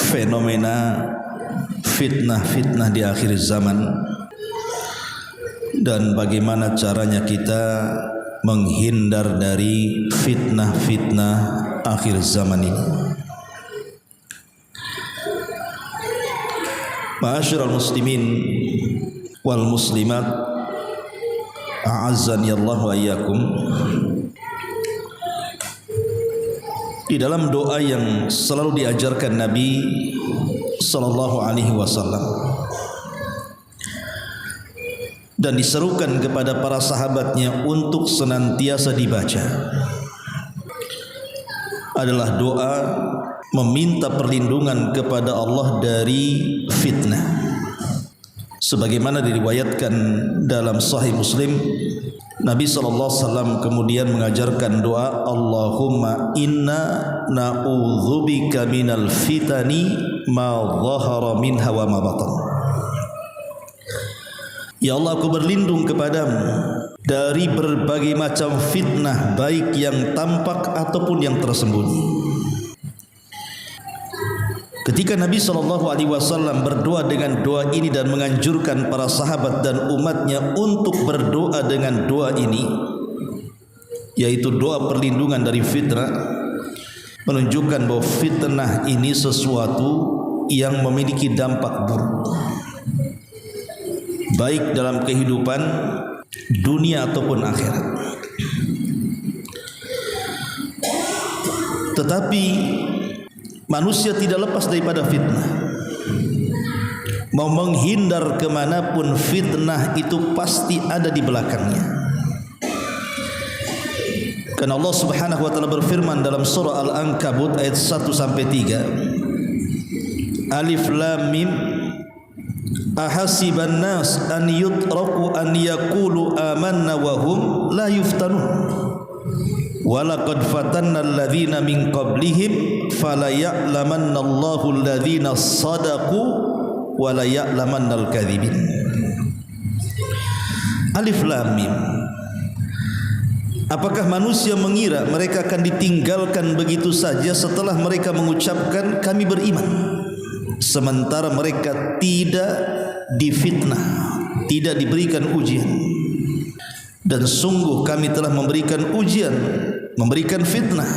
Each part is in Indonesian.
Fenomena fitnah-fitnah di akhir zaman dan bagaimana caranya kita menghindar dari fitnah-fitnah akhir zaman ini. Ma'asyiral muslimin wal muslimat, a'azzani Allah wa iyyakum. Di dalam doa yang selalu diajarkan Nabi sallallahu alaihi wasallam dan diserukan kepada para sahabatnya untuk senantiasa dibaca adalah doa meminta perlindungan kepada Allah dari fitnah. Sebagaimana diriwayatkan dalam Sahih Muslim, Nabi SAW kemudian mengajarkan doa, Allahumma inna na'udzubika minal fitani ma dhahara minha wa ma batan. Ya Allah, aku berlindung kepadamu dari berbagai macam fitnah, baik yang tampak ataupun yang tersembunyi. Ketika Nabi SAW berdoa dengan doa ini dan menganjurkan para sahabat dan umatnya untuk berdoa dengan doa ini, yaitu doa perlindungan dari fitnah, menunjukkan bahwa fitnah ini sesuatu yang memiliki dampak buruk, baik dalam kehidupan dunia ataupun akhirat. Tetapi manusia tidak lepas daripada fitnah. Mau menghindar kemanapun, fitnah itu pasti ada di belakangnya. Karena Allah Subhanahu wa ta'ala berfirman dalam surah Al-Ankabut ayat 1-3, Alif Lam Mim, ahasiban nas an yutraku an yaqulu amanna wa hum la yuftanun. Walaqad fatanna alladhina min qablihim fala ya'lamanna Allahu alladhina sadaqu wa la ya'lamanna al-kadhibin. Alif Lam Mim. Apakah manusia mengira mereka akan ditinggalkan begitu saja setelah mereka mengucapkan kami beriman, sementara mereka tidak difitnah, tidak diberikan ujian? Dan sungguh kami telah memberikan ujian, memberikan fitnah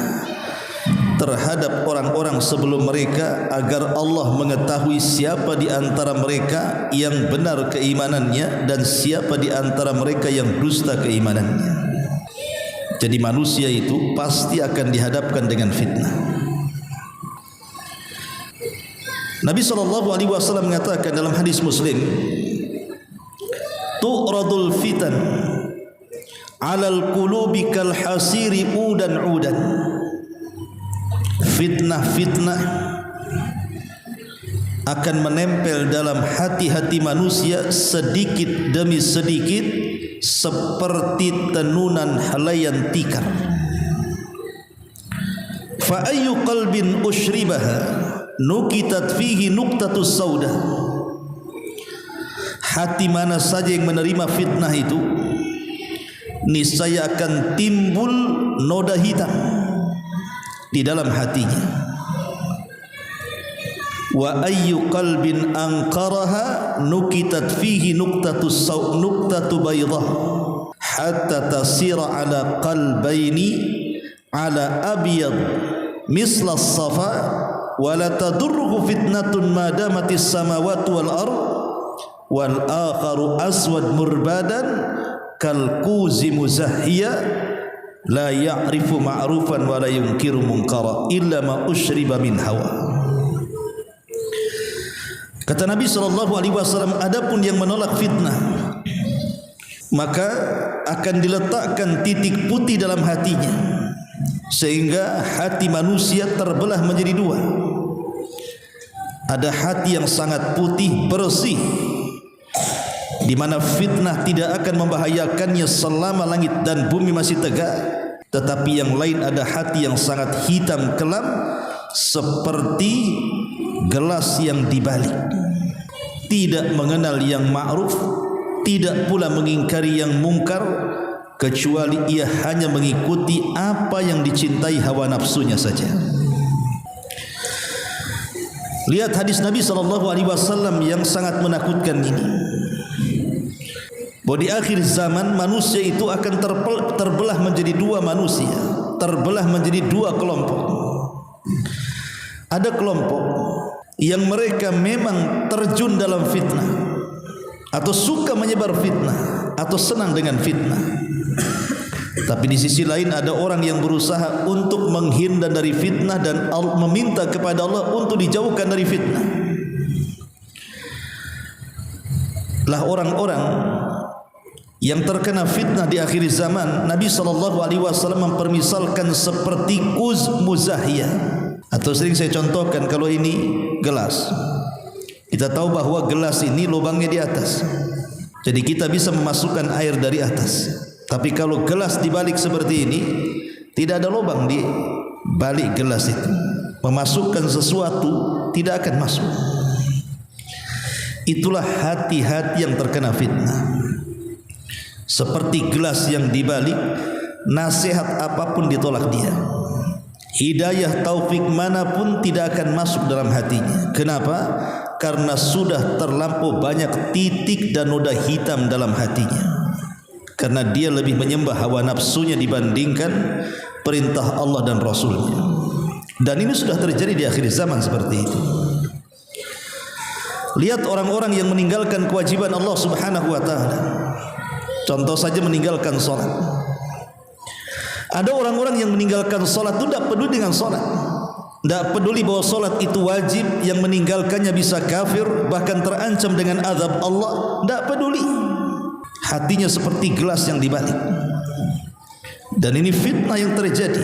terhadap orang-orang sebelum mereka, agar Allah mengetahui siapa di antara mereka yang benar keimanannya dan siapa di antara mereka yang dusta keimanannya. Jadi manusia itu pasti akan dihadapkan dengan fitnah. Nabi SAW mengatakan dalam hadis Muslim, tu'radul fitan alal qulubi kal hasiri udan. Fitnah-fitnah akan menempel dalam hati-hati manusia sedikit demi sedikit seperti tenunan helaian tikar. Fa ayyu qalbin ushribaha nukitat fihi nuqtatus sauda. Hati mana saja yang menerima fitnah itu, niscaya akan timbul noda hitam di dalam hatinya. Wa ayyu qalbin anqaraha nukitat fihi nuqtatu baydah hatta tasira ala qalbaini ala abyad misla as-safa wa la tadurruhu fitnatun ma damatis samawati wal ard wal akharu aswad murbadan kal kuzi muzahhiya la ya'rifu ma'rufan wa la yunkiru munkara illa ma ushriba min hawa. Kata Nabi SAW, adapun yang menolak fitnah, maka akan diletakkan titik putih dalam hatinya, sehingga hati manusia terbelah menjadi dua. Ada hati yang sangat putih, bersih, di mana fitnah tidak akan membahayakannya selama langit dan bumi masih tegak. Tetapi yang lain ada hati yang sangat hitam kelam, seperti gelas yang dibalik. tidak mengenal yang ma'ruf, tidak pula mengingkari yang mungkar, kecuali ia hanya mengikuti apa yang dicintai hawa nafsunya saja. Lihat hadis Nabi SAW yang sangat menakutkan ini. Bahwa di akhir zaman manusia itu akan terbelah menjadi dua manusia, terbelah menjadi dua kelompok. Ada kelompok yang mereka memang terjun dalam fitnah, atau suka menyebar fitnah, atau senang dengan fitnah. Tapi di sisi lain ada orang yang berusaha untuk menghindar dari fitnah dan meminta kepada Allah untuk dijauhkan dari fitnah. Lah orang-orang yang terkena fitnah di akhir zaman, Nabi SAW mempermisalkan seperti kuz muzahiyah, atau sering saya contohkan, kalau ini gelas, kita tahu bahwa gelas ini lubangnya di atas, jadi kita bisa memasukkan air dari atas. Tapi kalau gelas dibalik seperti ini, tidak ada lubang di balik gelas itu, memasukkan sesuatu tidak akan masuk. Itulah hati-hati yang terkena fitnah. Seperti gelas yang dibalik, nasihat apapun ditolak dia, hidayah taufik manapun tidak akan masuk dalam hatinya. Kenapa? Karena sudah terlampau banyak titik dan noda hitam dalam hatinya. Karena dia lebih menyembah hawa nafsunya dibandingkan perintah Allah dan Rasulnya. Dan ini sudah terjadi di akhir zaman seperti itu. Lihat orang-orang yang meninggalkan kewajiban Allah Subhanahu wa ta'ala. Contoh saja meninggalkan solat. Ada orang-orang yang meninggalkan solat itu tidak peduli dengan solat, tidak peduli bahwa solat itu wajib, yang meninggalkannya bisa kafir, bahkan terancam dengan azab Allah. Tidak peduli. Hatinya seperti gelas yang dibalik. Dan ini fitnah yang terjadi.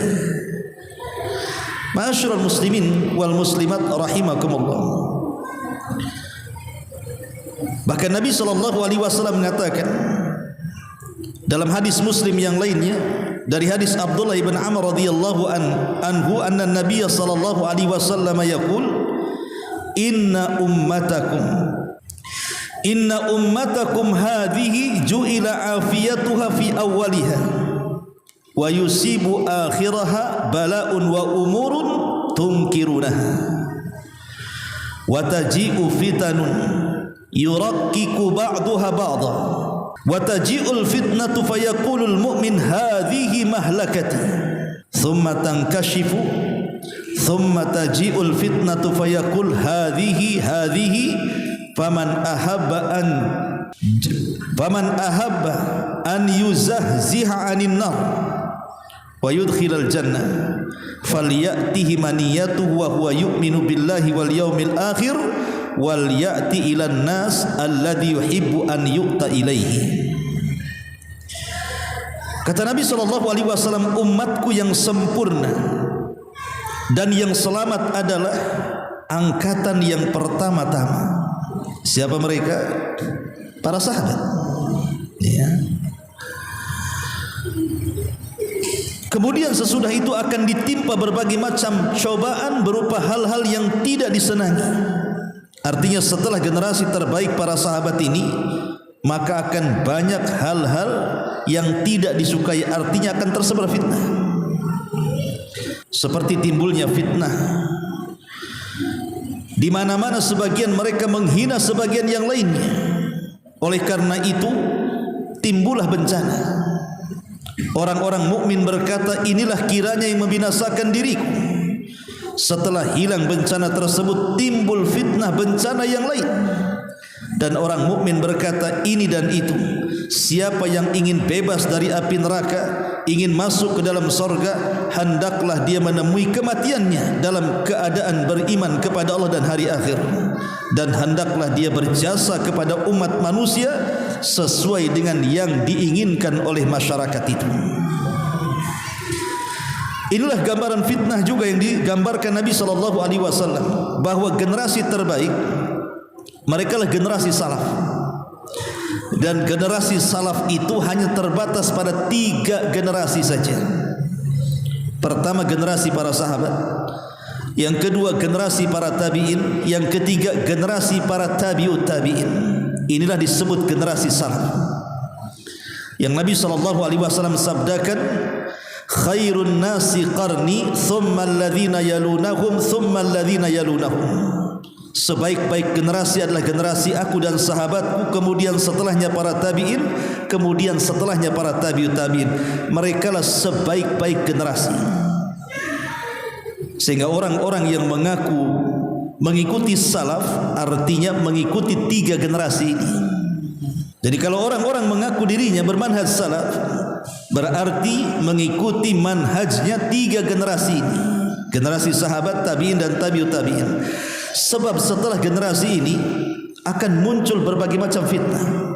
Ma'asyiral muslimin wal muslimat rahimakumullah. Bahkan Nabi SAW mengatakan dalam hadis Muslim yang lainnya, dari hadis Abdullah bin Amr radhiyallahu anhu, anna Nabiy sallallahu alaihi wasallam yaqul, inna ummatakum hadhihi ju'ila afiyatuha fi awwaliha wa yusibu akhiraha bala'un wa umurun tunkirunaha wa taji'u fitanun yurakkiku ba'duha ba'dha wa taji'ul fitnatu fayaqulul mu'min hadhihi mahlakati thumma tankashifu thumma taji'ul fitnatu fayaqul hadhihi faman ahabba an yuzahziha 'anil nar wa yudkhilal jannah falyatihi maniyatuhu wa huwa yu'minu billahi wal yawmil akhir wal ya'ti ilan nas alladhi yuhibbu an yu'ta ilaihi. Kata Nabi SAW, umatku yang sempurna dan yang selamat adalah angkatan yang pertama-tama. Siapa mereka? Para sahabat, ya. Kemudian sesudah itu akan ditimpa berbagai macam cobaan berupa hal-hal yang tidak disenangi. Artinya setelah generasi terbaik para sahabat ini, maka akan banyak hal-hal yang tidak disukai. Artinya akan tersebar fitnah. Seperti timbulnya fitnah di mana-mana, sebagian mereka menghina sebagian yang lainnya. Oleh karena itu timbullah bencana. Orang-orang mukmin berkata, inilah kiranya yang membinasakan diriku. Setelah hilang bencana tersebut, timbul fitnah bencana yang lain. Dan orang mukmin berkata ini dan itu. Siapa yang ingin bebas dari api neraka, ingin masuk ke dalam sorga, hendaklah dia menemui kematiannya dalam keadaan beriman kepada Allah dan hari akhir. Dan hendaklah dia berjasa kepada umat manusia sesuai dengan yang diinginkan oleh masyarakat itu. Inilah gambaran fitnah juga yang digambarkan Nabi SAW, bahwa generasi terbaik mereka lah generasi salaf. Dan generasi salaf itu hanya terbatas pada 3 generasi saja. Pertama generasi para sahabat, Yang kedua generasi para tabi'in, yang ketiga generasi para tabi'ut tabi'in. Inilah disebut generasi salaf. Yang Nabi SAW sabdakan, khairun nasi qarni thumma alladhina yalunahum thumma alladhina yalunahum. Sebaik-baik generasi adalah generasi aku dan sahabatku, kemudian setelahnya para tabi'in, kemudian setelahnya para tabi'ut tabi'in. Merekalah sebaik-baik generasi. Sehingga orang-orang yang mengaku mengikuti salaf artinya mengikuti 3 generasi ini. Jadi kalau orang-orang mengaku dirinya bermanhaj salaf, berarti mengikuti manhajnya 3 generasi ini. Generasi sahabat, tabi'in dan tabi'ut tabi'in. Sebab setelah generasi ini akan muncul berbagai macam fitnah.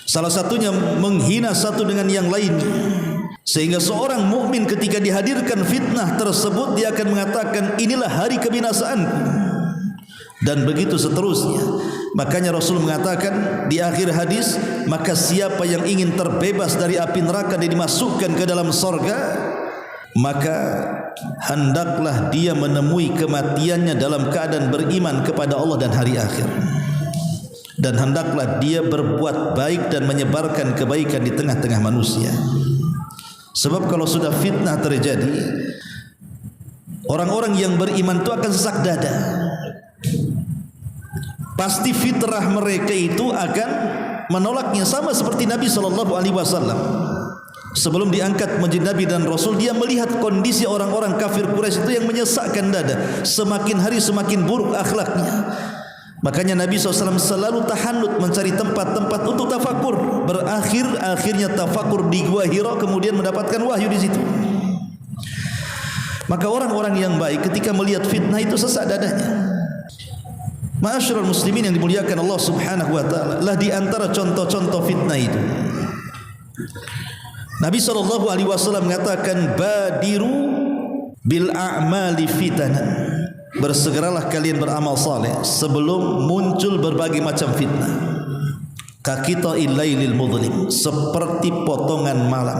Salah satunya menghina satu dengan yang lainnya. Sehingga seorang mukmin ketika dihadirkan fitnah tersebut, dia akan mengatakan inilah hari kebinasaanku, dan begitu seterusnya. Makanya Rasul mengatakan di akhir hadis, maka siapa yang ingin terbebas dari api neraka dan dimasukkan ke dalam sorga, maka hendaklah dia menemui kematiannya dalam keadaan beriman kepada Allah dan hari akhir, dan hendaklah dia berbuat baik dan menyebarkan kebaikan di tengah-tengah manusia. Sebab kalau sudah fitnah terjadi, orang-orang yang beriman itu akan sesak dada. Pasti fitrah mereka itu akan menolaknya, sama seperti Nabi SAW. Sebelum diangkat menjadi Nabi dan Rasul, dia melihat kondisi orang-orang kafir Quraisy itu yang menyesakkan dada. Semakin hari semakin buruk akhlaknya. Makanya Nabi SAW selalu tahanut mencari tempat-tempat untuk tafakur. Akhirnya tafakur di Gua Hira, kemudian mendapatkan wahyu di situ. Maka orang-orang yang baik ketika melihat fitnah itu sesak dadanya. Ma'asyiral muslimin yang dimuliakan Allah Subhanahu wa taala, lah di antara contoh-contoh fitnah itu, Nabi SAW mengatakan, badiru bil a'mali fitanan. Bersegeralah kalian beramal saleh sebelum muncul berbagai macam fitnah. Kaqita'il lailil mudlim, seperti potongan malam.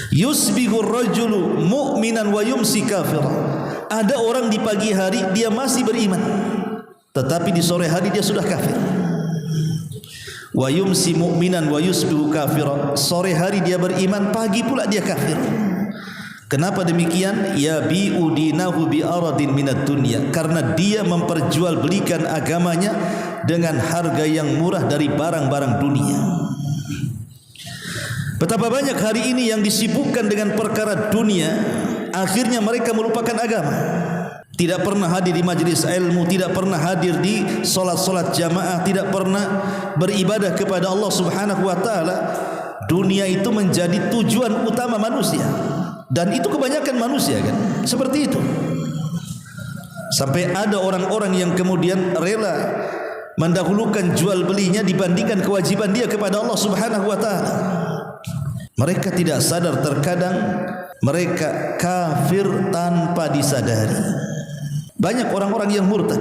Yusbihu rajulu mu'minan wa yumsi kafira. Ada orang di pagi hari dia masih beriman, tetapi di sore hari dia sudah kafir. Wa yumsi mu'minan wa yusbihu kafira. Sore hari dia beriman, pagi pula dia kafir. Kenapa demikian? Ya bi'u dinahu bi aradin minad dunya, karena dia memperjualbelikan agamanya dengan harga yang murah dari barang-barang dunia. Betapa banyak hari ini yang disibukkan dengan perkara dunia, akhirnya mereka melupakan agama. Tidak pernah hadir di majelis ilmu, tidak pernah hadir di solat-solat jamaah, tidak pernah beribadah kepada Allah Subhanahu wa taala. Dunia itu menjadi tujuan utama manusia. Dan itu kebanyakan manusia kan seperti itu. Sampai ada orang-orang yang kemudian rela mendahulukan jual belinya dibandingkan kewajiban dia kepada Allah Subhanahu wa taala. Mereka tidak sadar terkadang mereka kafir tanpa disadari. Banyak orang-orang yang murtad,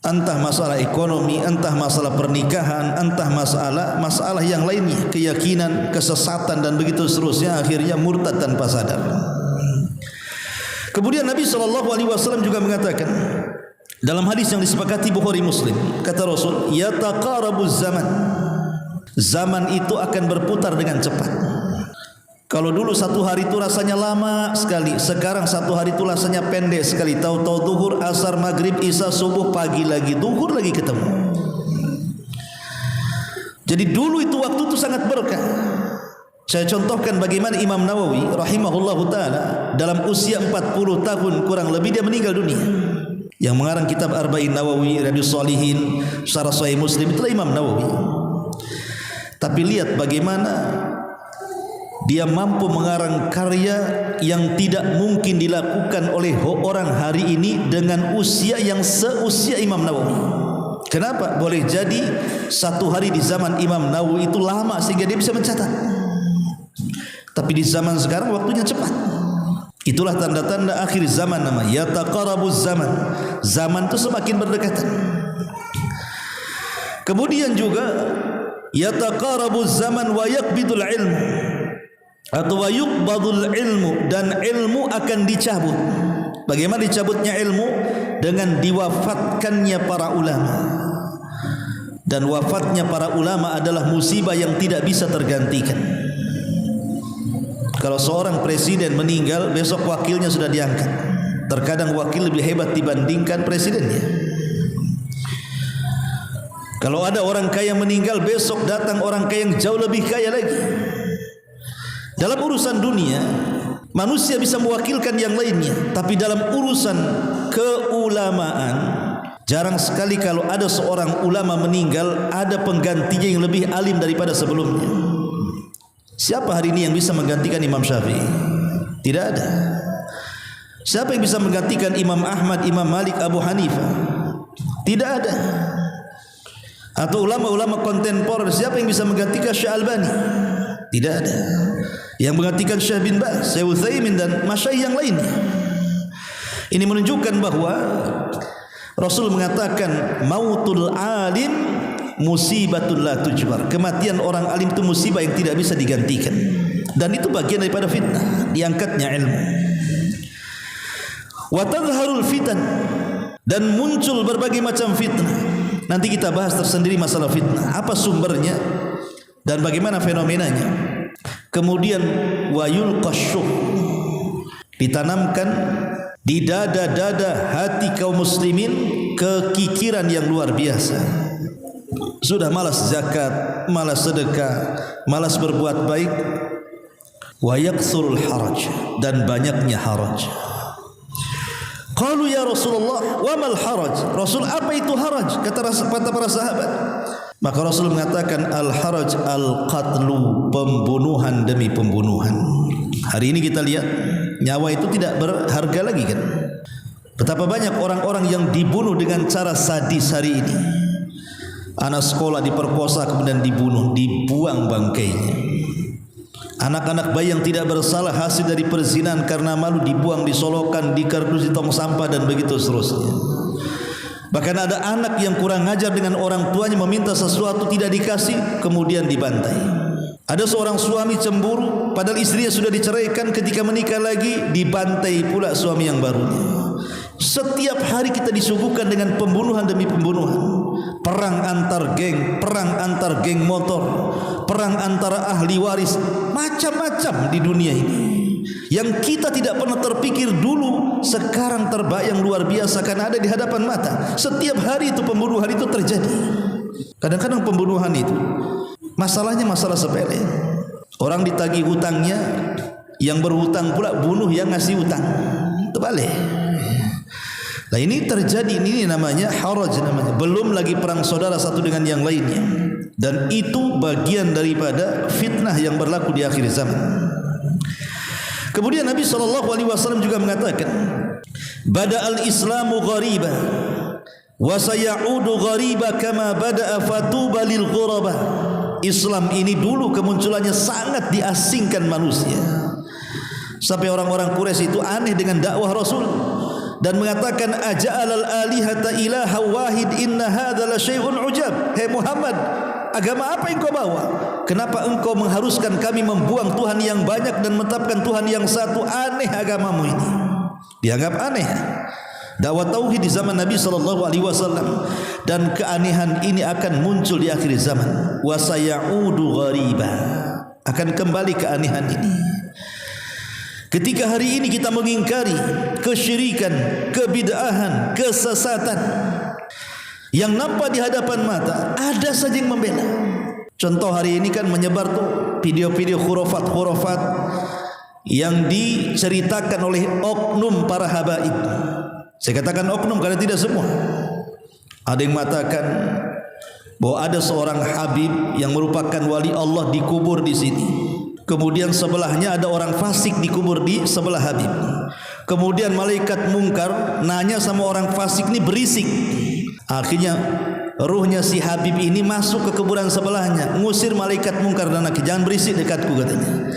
entah masalah ekonomi, entah masalah pernikahan, entah masalah yang lainnya, keyakinan, kesesatan dan begitu seterusnya, akhirnya murtad tanpa sadar. Kemudian Nabi SAW juga mengatakan dalam hadis yang disepakati Bukhari Muslim, kata Rasul, yataqarabuz zaman. Zaman itu akan berputar dengan cepat. Kalau dulu satu hari itu rasanya lama sekali, sekarang satu hari itu rasanya pendek sekali. Tahu-tahu zuhur, asar, maghrib, isya, subuh, pagi lagi, zuhur lagi ketemu. Jadi dulu itu waktu itu sangat berkah. Saya contohkan bagaimana Imam Nawawi rahimahullahu taala dalam usia 40 tahun kurang lebih dia meninggal dunia. Yang mengarang kitab Arba'in Nawawi, Riyadhus Shalihin, Syarah Sahih Muslim, itulah Imam Nawawi. Tapi lihat bagaimana dia mampu mengarang karya yang tidak mungkin dilakukan oleh orang hari ini dengan usia yang seusia Imam Nawawi. Kenapa? Boleh jadi satu hari di zaman Imam Nawawi itu lama sehingga dia bisa mencatat. Tapi di zaman sekarang waktunya cepat. Itulah tanda-tanda akhir zaman namanya. Yataqarabuz zaman. Zaman itu semakin berdekatan. Kemudian juga yataqarabuz zaman wa yaqbidul ilm. atau wa yuqbadul ilmu, dan ilmu akan dicabut. Bagaimana dicabutnya ilmu? Dengan diwafatkannya para ulama. Dan wafatnya para ulama adalah musibah yang tidak bisa tergantikan. Kalau seorang presiden meninggal, besok wakilnya sudah diangkat. Terkadang wakil lebih hebat dibandingkan presidennya. Kalau ada orang kaya meninggal, besok datang orang kaya yang jauh lebih kaya lagi. Dalam urusan dunia, manusia bisa mewakilkan yang lainnya, tapi dalam urusan keulamaan, jarang sekali kalau ada seorang ulama meninggal, ada penggantinya yang lebih alim daripada sebelumnya. Siapa hari ini yang bisa menggantikan Imam Syafi'i? Tidak ada. Siapa yang bisa menggantikan Imam Ahmad, Imam Malik, Abu Hanifah? Tidak ada. Atau ulama-ulama kontemporer, siapa yang bisa menggantikan Syekh Albani? Tidak ada. Yang menggantikan Syekh bin Baz, Syekh Utsaimin dan masyayikh yang lainnya. Ini menunjukkan bahwa Rasul mengatakan mautul alim musibatul la tujbar. Kematian orang alim itu musibah yang tidak bisa digantikan. Dan itu bagian daripada fitnah, diangkatnya ilmu. Wa tadhharul fitan, dan muncul berbagai macam fitnah. Nanti kita bahas tersendiri masalah fitnah, apa sumbernya dan bagaimana fenomenanya. Kemudian wayul qasyuh, ditanamkan di dada-dada hati kaum muslimin kekikiran yang luar biasa. Sudah malas zakat, malas sedekah, malas berbuat baik. Wa yaksurul haraj, dan banyaknya haraj. Qalu ya Rasulullah, wa mal haraj? Rasul, apa itu haraj? Kata para sahabat. Maka Rasul mengatakan al-haraj al-qatlu, pembunuhan demi pembunuhan. Hari ini kita lihat nyawa itu tidak berharga lagi kan. Betapa banyak orang-orang yang dibunuh dengan cara sadis hari ini. Anak sekolah diperkosa kemudian dibunuh, dibuang bangkainya. Anak-anak bayi yang tidak bersalah hasil dari perzinahan karena malu dibuang, disolokan, dikardus di tong sampah dan begitu seterusnya. Bahkan ada anak yang kurang ajar dengan orang tuanya, meminta sesuatu tidak dikasih, kemudian dibantai. Ada seorang suami cemburu, padahal istrinya sudah diceraikan, ketika menikah lagi dibantai pula suami yang barunya. Setiap hari kita disuguhkan dengan pembunuhan demi pembunuhan. Perang antar geng, perang antar geng motor, perang antara ahli waris, macam-macam di dunia ini. Yang kita tidak pernah terpikir dulu, sekarang terbayang luar biasa karena ada di hadapan mata. Setiap hari itu pembunuhan itu terjadi. Kadang-kadang pembunuhan itu masalahnya masalah sepele. Orang ditagih hutangnya, yang berhutang pula bunuh yang ngasih hutang. Terbalik. Nah ini terjadi, ini namanya haraj namanya. Belum lagi perang saudara satu dengan yang lainnya. Dan itu bagian daripada fitnah yang berlaku di akhir zaman. Kemudian Nabi SAW juga mengatakan, Bada'al Islamu ghariba wa sayaudu ghariba kama bada'a fatuba lil ghuraba. Islam ini dulu kemunculannya sangat diasingkan manusia. Sampai orang-orang Quraisy itu aneh dengan dakwah Rasul dan mengatakan aja'alal alihata ilaha wahid inna hadza la syai'un ujab. Hei Muhammad, agama apa yang kau bawa? Kenapa engkau mengharuskan kami membuang Tuhan yang banyak dan menetapkan Tuhan yang satu? Aneh agamamu ini. Dianggap aneh. Dakwah tauhid di zaman Nabi SAW, dan keanehan ini akan muncul di akhir zaman. Wa sayaudu ghariba, akan kembali keanehan ini. Ketika hari ini kita mengingkari kesyirikan, kebid'ahan, kesesatan yang nampak di hadapan mata, ada saja yang membela. Contoh hari ini kan menyebar tuh video-video khurafat-khurafat yang diceritakan oleh oknum para habaib. Saya katakan oknum karena tidak semua. Ada yang mengatakan bahwa ada seorang habib yang merupakan wali Allah dikubur di sini. Kemudian sebelahnya ada orang fasik dikubur di sebelah habib. Kemudian malaikat mungkar nanya sama orang fasik ini berisik. Akhirnya ruhnya si habib ini masuk ke kuburan sebelahnya, ngusir malaikat mungkar dan nakir, jangan berisik dekatku katanya.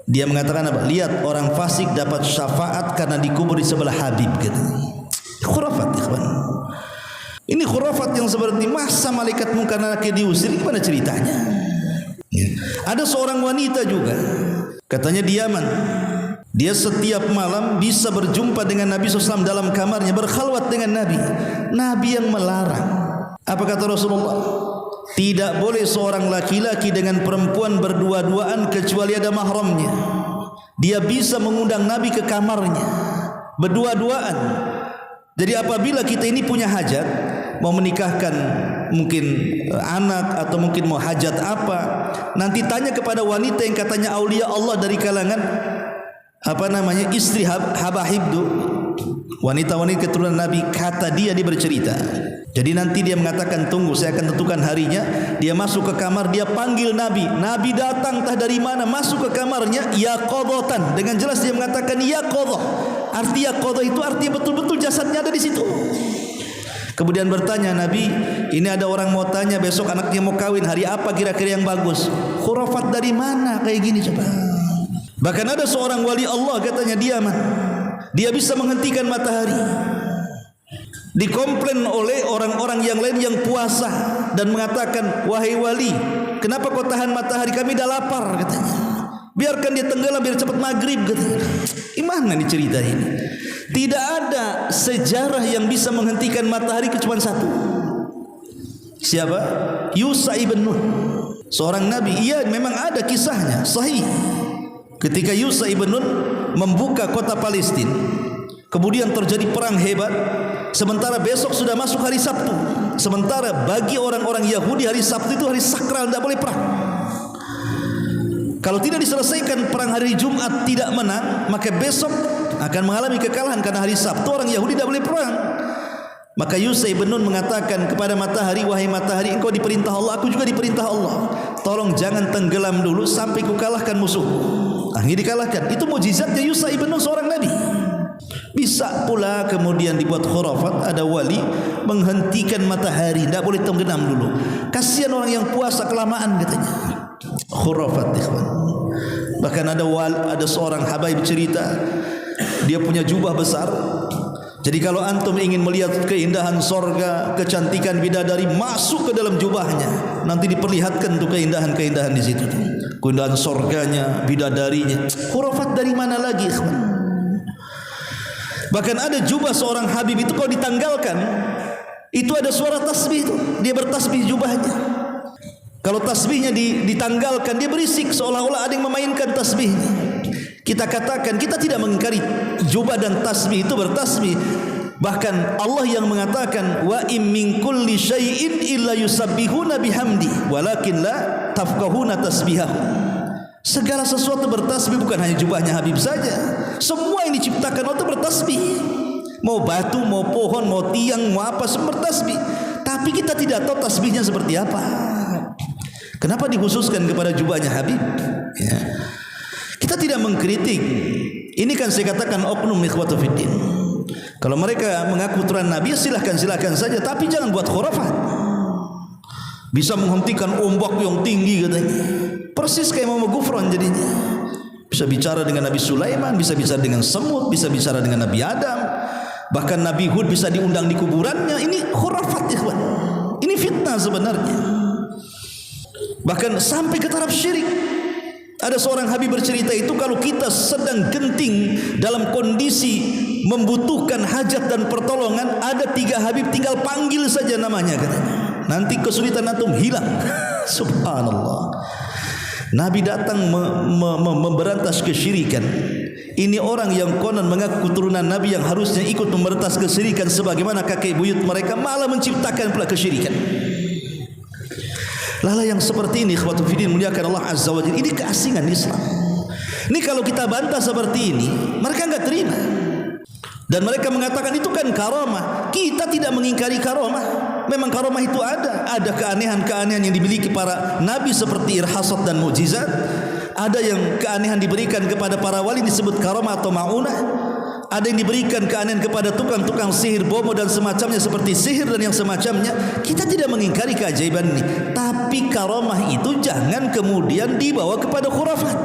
Dia mengatakan apa? Lihat orang fasik dapat syafaat karena dikubur di sebelah habib katanya. Khurafat ikhwan. Ini khurafat yang seperti masa malaikat mungkar dan nakir diusir, gimana ceritanya? Ada seorang wanita juga Katanya di Yaman. Dia setiap malam bisa berjumpa dengan Nabi SAW dalam kamarnya, berkhalwat dengan Nabi. Nabi yang melarang. Apa kata Rasulullah? Tidak boleh seorang laki-laki dengan perempuan berdua-duaan kecuali ada mahramnya. Dia bisa mengundang Nabi ke kamarnya berdua-duaan. Jadi apabila kita ini punya hajat, mau menikahkan mungkin anak atau mungkin mau hajat apa, nanti tanya kepada wanita yang katanya aulia Allah dari kalangan istri Habahib itu, wanita-wanita keturunan Nabi, kata dia bercerita. Jadi nanti dia mengatakan, tunggu saya akan tentukan harinya. Dia masuk ke kamar, dia panggil Nabi. Nabi datang entah dari mana, masuk ke kamarnya, ya qadhatan. Dengan jelas dia mengatakan ya qadhah. Arti ya qadhah itu artinya betul-betul jasadnya ada di situ. Kemudian bertanya Nabi, ini ada orang mau tanya besok anaknya mau kawin, hari apa kira-kira yang bagus? Khurafat dari mana kayak gini coba? Bahkan ada seorang wali Allah katanya di Yaman, dia bisa menghentikan matahari. Dikomplain oleh orang-orang yang lain yang puasa dan mengatakan, wahai wali, kenapa kau tahan matahari, kami dah lapar katanya. Biarkan dia tenggelam biar cepat maghrib katanya. Gimana nih cerita ini? Tidak ada sejarah yang bisa menghentikan matahari kecuali satu. Siapa? Yusha ibn Nun, seorang nabi. Iya, memang ada kisahnya, sahih. Ketika Yusha ibn Nun membuka kota Palestina, kemudian terjadi perang hebat. Sementara besok sudah masuk hari Sabtu. Sementara bagi orang-orang Yahudi hari Sabtu itu hari sakral, tidak boleh perang. Kalau tidak diselesaikan perang hari Jumat tidak menang, maka besok akan mengalami kekalahan karena hari Sabtu orang Yahudi tidak boleh perang. Maka Yusha ibn Nun mengatakan kepada matahari, wahai matahari, engkau diperintah Allah, aku juga diperintah Allah. Tolong jangan tenggelam dulu sampai ku kalahkan musuh. Akhirnya dikalahkan. Itu mukjizatnya Yusha ibn Nun, seorang nabi. Bisa pula kemudian dibuat khurafat, ada wali menghentikan matahari, tidak boleh tenggelam dulu. Kasihan orang yang puasa kelamaan katanya. Khurafat ikhwan. Bahkan ada seorang habaib cerita, dia punya jubah besar. Jadi kalau antum ingin melihat keindahan sorga, kecantikan bidadari, masuk ke dalam jubahnya. Nanti diperlihatkan tuh keindahan-keindahan di situ. Keindahan sorganya, bidadarinya. Khurafat dari mana lagi ikhwan? Bahkan ada jubah seorang habib itu kalau ditanggalkan, itu ada suara tasbih itu. Dia bertasbih jubahnya. Kalau tasbihnya ditanggalkan, dia berisik seolah-olah ada yang memainkan tasbihnya. Kita katakan, kita tidak mengingkari jubah dan tasbih itu bertasbih. Bahkan Allah yang mengatakan, wa im min kulli syai'in illa yusabbihuna bihamdi walakin la tafqahuna tasbihahum. Segala sesuatu bertasbih, bukan hanya jubahnya Habib saja. Semua yang diciptakan Allah itu bertasbih. Mau batu, mau pohon, mau tiang, mau apa, semua bertasbih. Tapi kita tidak tahu tasbihnya seperti apa. Kenapa dikhususkan kepada jubahnya Habib? Ya. Kita tidak mengkritik. Ini kan saya katakan oknum ikhwatu fiddin. Kalau mereka mengaku turunan Nabi, silahkan saja. Tapi jangan buat khurafat. Bisa menghentikan ombak yang tinggi katanya. Persis kayak Muhammad Gufron jadinya. Bisa bicara dengan Nabi Sulaiman, bisa bicara dengan semut, bisa bicara dengan Nabi Adam. Bahkan Nabi Hud bisa diundang di kuburannya. Ini khurafat ikhwan. Ini fitnah sebenarnya. Bahkan sampai ke taraf syirik. Ada seorang habib bercerita itu, kalau kita sedang genting dalam kondisi membutuhkan hajat dan pertolongan, ada 3 habib, tinggal panggil saja namanya katanya. Nanti kesulitan antum hilang. Subhanallah. Nabi datang memberantas kesyirikan. Ini orang yang konon mengaku keturunan Nabi yang harusnya ikut memberantas kesyirikan sebagaimana kakek buyut mereka, malah menciptakan pula kesyirikan. Lala yang seperti ini ikhwatu fiddin muliakan Allah Azza wa Jalla, ini keasingan Islam. Ini kalau kita bantah seperti ini, mereka enggak terima. Dan mereka mengatakan itu kan karamah. Kita tidak mengingkari karamah. Memang karamah itu ada keanehan-keanehan yang dimiliki para nabi seperti irhasat dan mukjizat. Ada yang keanehan diberikan kepada para wali disebut karamah atau maunah. Ada yang diberikan keanehan kepada tukang-tukang sihir, bomo dan semacamnya seperti sihir dan yang semacamnya. Kita tidak mengingkari keajaiban ini, tapi karamah itu jangan kemudian dibawa kepada khurafat.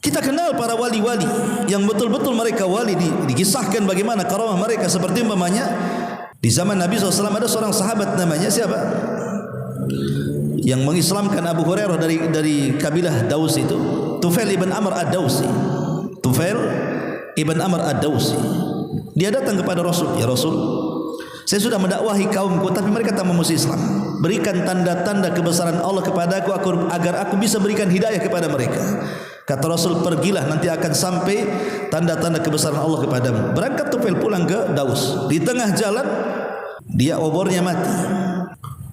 Kita kenal para wali-wali yang betul-betul mereka wali, dikisahkan bagaimana karamah mereka. Seperti umpamanya di zaman Nabi SAW ada seorang sahabat namanya siapa? Yang mengislamkan Abu Hurairah dari kabilah Daus itu. Tufail ibn Amr ad-Dawsi. Tufail ibn Amr ad-Dawsi. Dia datang kepada Rasul, ya Rasul, saya sudah mendakwahi kaumku tapi mereka tak memusuhi Islam. Berikan tanda-tanda kebesaran Allah kepadaku agar aku bisa berikan hidayah kepada mereka. Kata Rasul, pergilah, nanti akan sampai tanda-tanda kebesaran Allah kepadamu. Berangkat Tufail pulang ke Daus. Di tengah jalan dia obornya mati.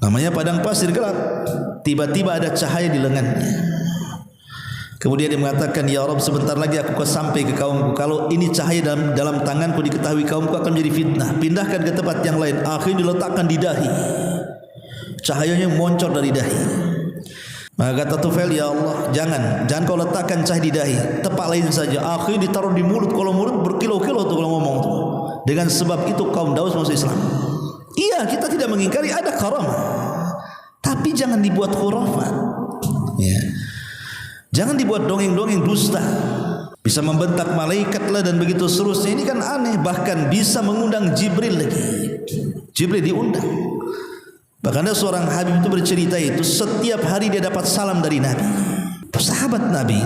Namanya padang pasir gelap. Tiba-tiba ada cahaya di lengannya. Kemudian dia mengatakan, ya Rabb, sebentar lagi aku akan sampai ke kaumku. Kalau ini cahaya dalam tanganku diketahui kaumku akan menjadi fitnah. Pindahkan ke tempat yang lain. Akhirnya diletakkan di dahi. Cahayanya moncor dari dahi. Maka kata Tufail, ya Allah, jangan kau letakkan cahaya di dahi, tempat lain saja. Akhirnya ditaruh di mulut. Kalau mulut berkilo-kilo tuh kalau ngomong tuh. Dengan sebab itu kaum Daus masuk Islam. Iya, kita tidak mengingkari ada karamah, tapi jangan dibuat khurafat. Ya. Jangan dibuat dongeng-dongeng dusta. Bisa membentak malaikat lah dan begitu seterusnya. Ini kan aneh. Bahkan bisa mengundang Jibril lagi. Jibril diundang. Bahkan ada seorang Habib itu bercerita itu setiap hari dia dapat salam dari Nabi. Sahabat Nabi,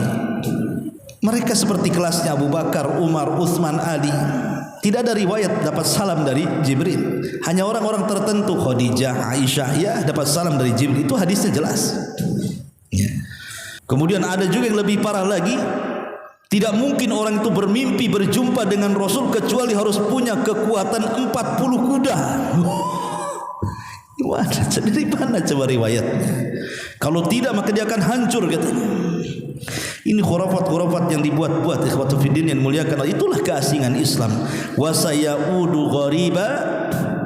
mereka seperti kelasnya Abu Bakar, Umar, Utsman, Ali. Tidak ada riwayat dapat salam dari Jibril. Hanya orang-orang tertentu, Khadijah, Aisyah, ya dapat salam dari Jibril. Itu hadisnya jelas. Ya. Kemudian ada juga yang lebih parah lagi. Tidak mungkin orang itu bermimpi berjumpa dengan Rasul kecuali harus punya kekuatan 40 kuda. Dari mana coba riwayatnya? Kalau tidak maka dia akan hancur katanya. Ini khurafat-khurafat yang dibuat-buat, ikhwatu fiddin yang muliakan. Itulah keasingan Islam. Wa sayaudu ghariba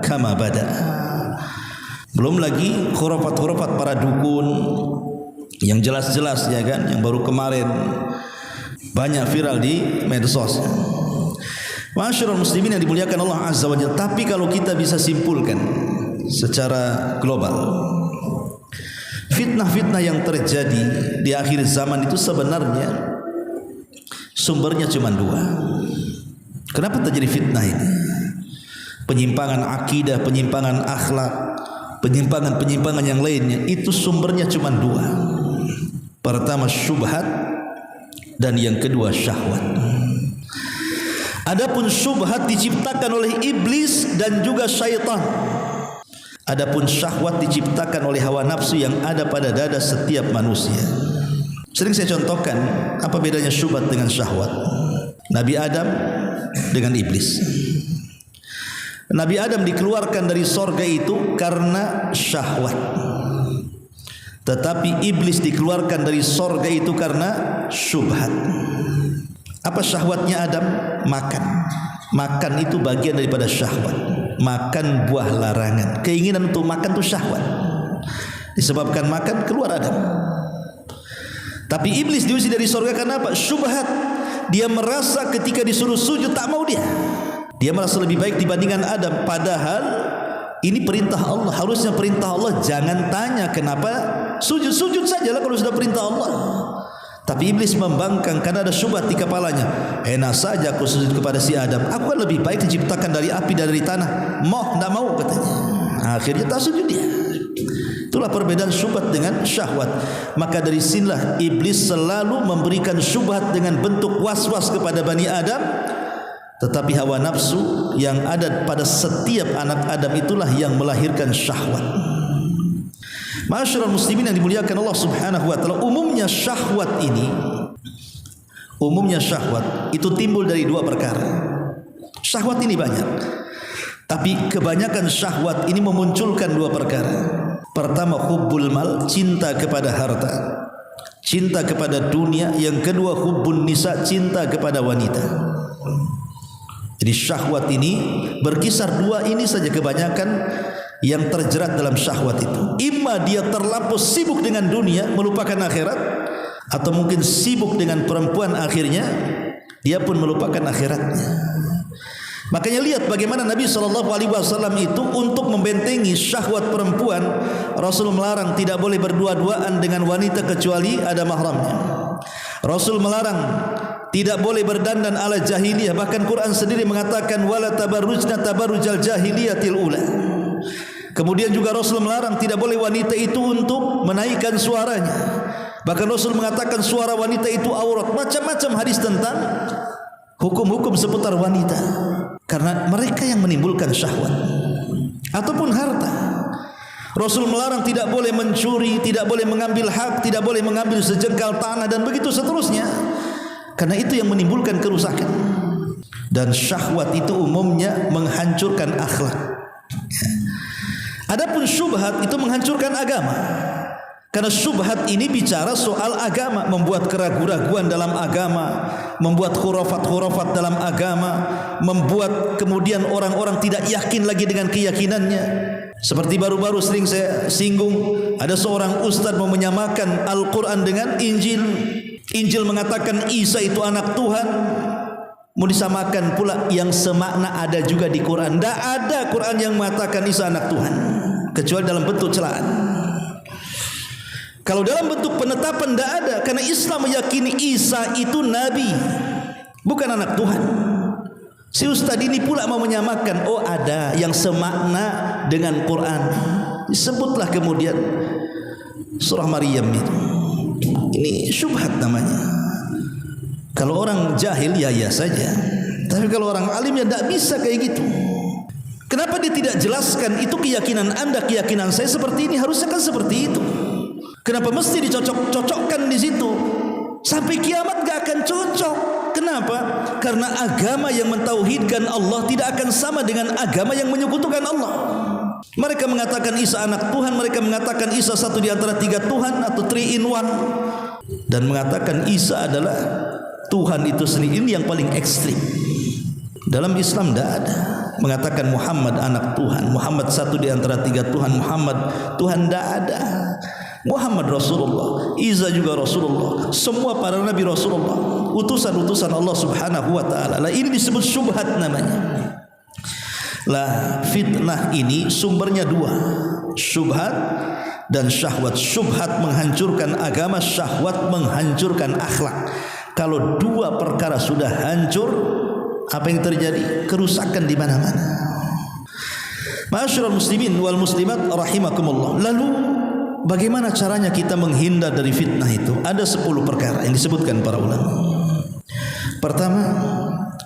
kama bada. Belum lagi khurafat-khurafat para dukun yang jelas-jelas ya kan, yang baru kemarin banyak viral di medsos. Masyarul muslimin yang dimuliakan Allah Azza wa Jalla. Tapi kalau kita bisa simpulkan secara global, fitnah-fitnah yang terjadi di akhir zaman itu sebenarnya sumbernya cuma dua. Kenapa terjadi fitnah ini? Penyimpangan akidah, penyimpangan akhlak, penyimpangan-penyimpangan yang lainnya, itu sumbernya cuma dua. Pertama syubhat, dan yang kedua syahwat. Adapun syubhat diciptakan oleh iblis dan juga syaitan. Adapun syahwat diciptakan oleh hawa nafsu yang ada pada dada setiap manusia. Sering saya contohkan apa bedanya syubhat dengan syahwat. Nabi Adam dengan iblis. Nabi Adam dikeluarkan dari sorga itu karena syahwat. Tetapi iblis dikeluarkan dari sorga itu karena syubhat. Apa syahwatnya Adam? Makan. Makan itu bagian daripada syahwat. Makan buah larangan. Keinginan untuk makan itu syahwat. Disebabkan makan keluar Adam. Tapi iblis diusir dari sorga karena apa? Syubhat. Dia merasa ketika disuruh sujud tak mau dia. Dia merasa lebih baik dibandingkan Adam. Padahal ini perintah Allah. Harusnya perintah Allah. Jangan tanya kenapa sujud-sujud sajalah kalau sudah perintah Allah. Tapi iblis membangkang karena ada syubhat di kepalanya. Enak saja aku sujud kepada si Adam. Aku kan lebih baik diciptakan dari api dan dari tanah. Mau, tidak mau katanya. Akhirnya tak sujud dia. Itulah perbedaan syubhat dengan syahwat. Maka dari sinilah iblis selalu memberikan syubhat dengan bentuk was-was kepada Bani Adam. Tetapi hawa nafsu yang ada pada setiap anak Adam itulah yang melahirkan syahwat. Masyarul muslimin yang dimuliakan Allah Subhanahu wa taala, umumnya syahwat itu timbul dari dua perkara. Syahwat ini banyak. Tapi kebanyakan syahwat ini memunculkan dua perkara. Pertama hubbul mal, cinta kepada harta, cinta kepada dunia. Yang kedua hubbun nisa, cinta kepada wanita. Jadi syahwat ini berkisar dua ini saja kebanyakan yang terjerat dalam syahwat itu. Imma dia terlampau sibuk dengan dunia, melupakan akhirat, atau mungkin sibuk dengan perempuan, akhirnya dia pun melupakan akhiratnya. Makanya lihat bagaimana Nabi SAW itu untuk membentengi syahwat perempuan, Rasul melarang tidak boleh berdua-duaan dengan wanita kecuali ada mahramnya. Rasul melarang tidak boleh berdandan ala jahiliyah. Bahkan Quran sendiri mengatakan wala tabarrujna tabarrujal jahiliyatil ula. Kemudian juga Rasul melarang tidak boleh wanita itu untuk menaikkan suaranya. Bahkan Rasul mengatakan suara wanita itu aurat. Macam-macam hadis tentang hukum-hukum seputar wanita. Karena mereka yang menimbulkan syahwat ataupun harta. Rasul melarang tidak boleh mencuri, tidak boleh mengambil hak, tidak boleh mengambil sejengkal tanah dan begitu seterusnya. Karena itu yang menimbulkan kerusakan. Dan syahwat itu umumnya menghancurkan akhlak. Adapun syubhat itu menghancurkan agama. Karena syubhat ini bicara soal agama, membuat keraguan-raguan dalam agama, membuat khurafat-khurafat dalam agama, membuat kemudian orang-orang tidak yakin lagi dengan keyakinannya. Seperti baru-baru sering saya singgung, ada seorang ustaz mau menyamakan Al-Quran dengan Injil. Injil mengatakan Isa itu anak Tuhan, mau disamakan pula yang semakna ada juga di Quran. Tidak ada Quran yang mengatakan Isa anak Tuhan, kecuali dalam bentuk celaan. Kalau dalam bentuk penetapan tidak ada, karena Islam meyakini Isa itu nabi, bukan anak Tuhan. Si ustaz ini pula mau menyamakan, oh ada yang semakna dengan Quran. Disebutlah kemudian surah Maryam itu. Ini syubhat namanya. Kalau orang jahil ya saja, tapi kalau orang alim ya tidak bisa kayak gitu. Kenapa dia tidak jelaskan itu keyakinan anda, keyakinan saya seperti ini, harusnya kan seperti itu. Kenapa mesti dicocok-cocokkan di situ? Sampai kiamat gak akan cocok. Kenapa? Karena agama yang mentauhidkan Allah tidak akan sama dengan agama yang menyekutukan Allah. Mereka mengatakan Isa anak Tuhan, mereka mengatakan Isa satu di antara 3 Tuhan atau 3 in 1, dan mengatakan Isa adalah Tuhan itu sendiri. Ini yang paling ekstrim. Dalam Islam tidak ada mengatakan Muhammad anak Tuhan, Muhammad satu di antara 3 Tuhan, Muhammad Tuhan, tidak ada. Muhammad Rasulullah, Isa juga Rasulullah, semua para nabi Rasulullah, utusan-utusan Allah Subhanahu wa taala. Lah ini disebut syubhat namanya. Lah fitnah ini sumbernya 2, syubhat dan syahwat. Syubhat menghancurkan agama, syahwat menghancurkan akhlak. Kalau 2 perkara sudah hancur, apa yang terjadi? Kerusakan di mana-mana. Ma'asyiral muslimin wal muslimat rahimakumullah. Lalu bagaimana caranya kita menghindar dari fitnah itu? Ada 10 perkara yang disebutkan para ulama. Pertama,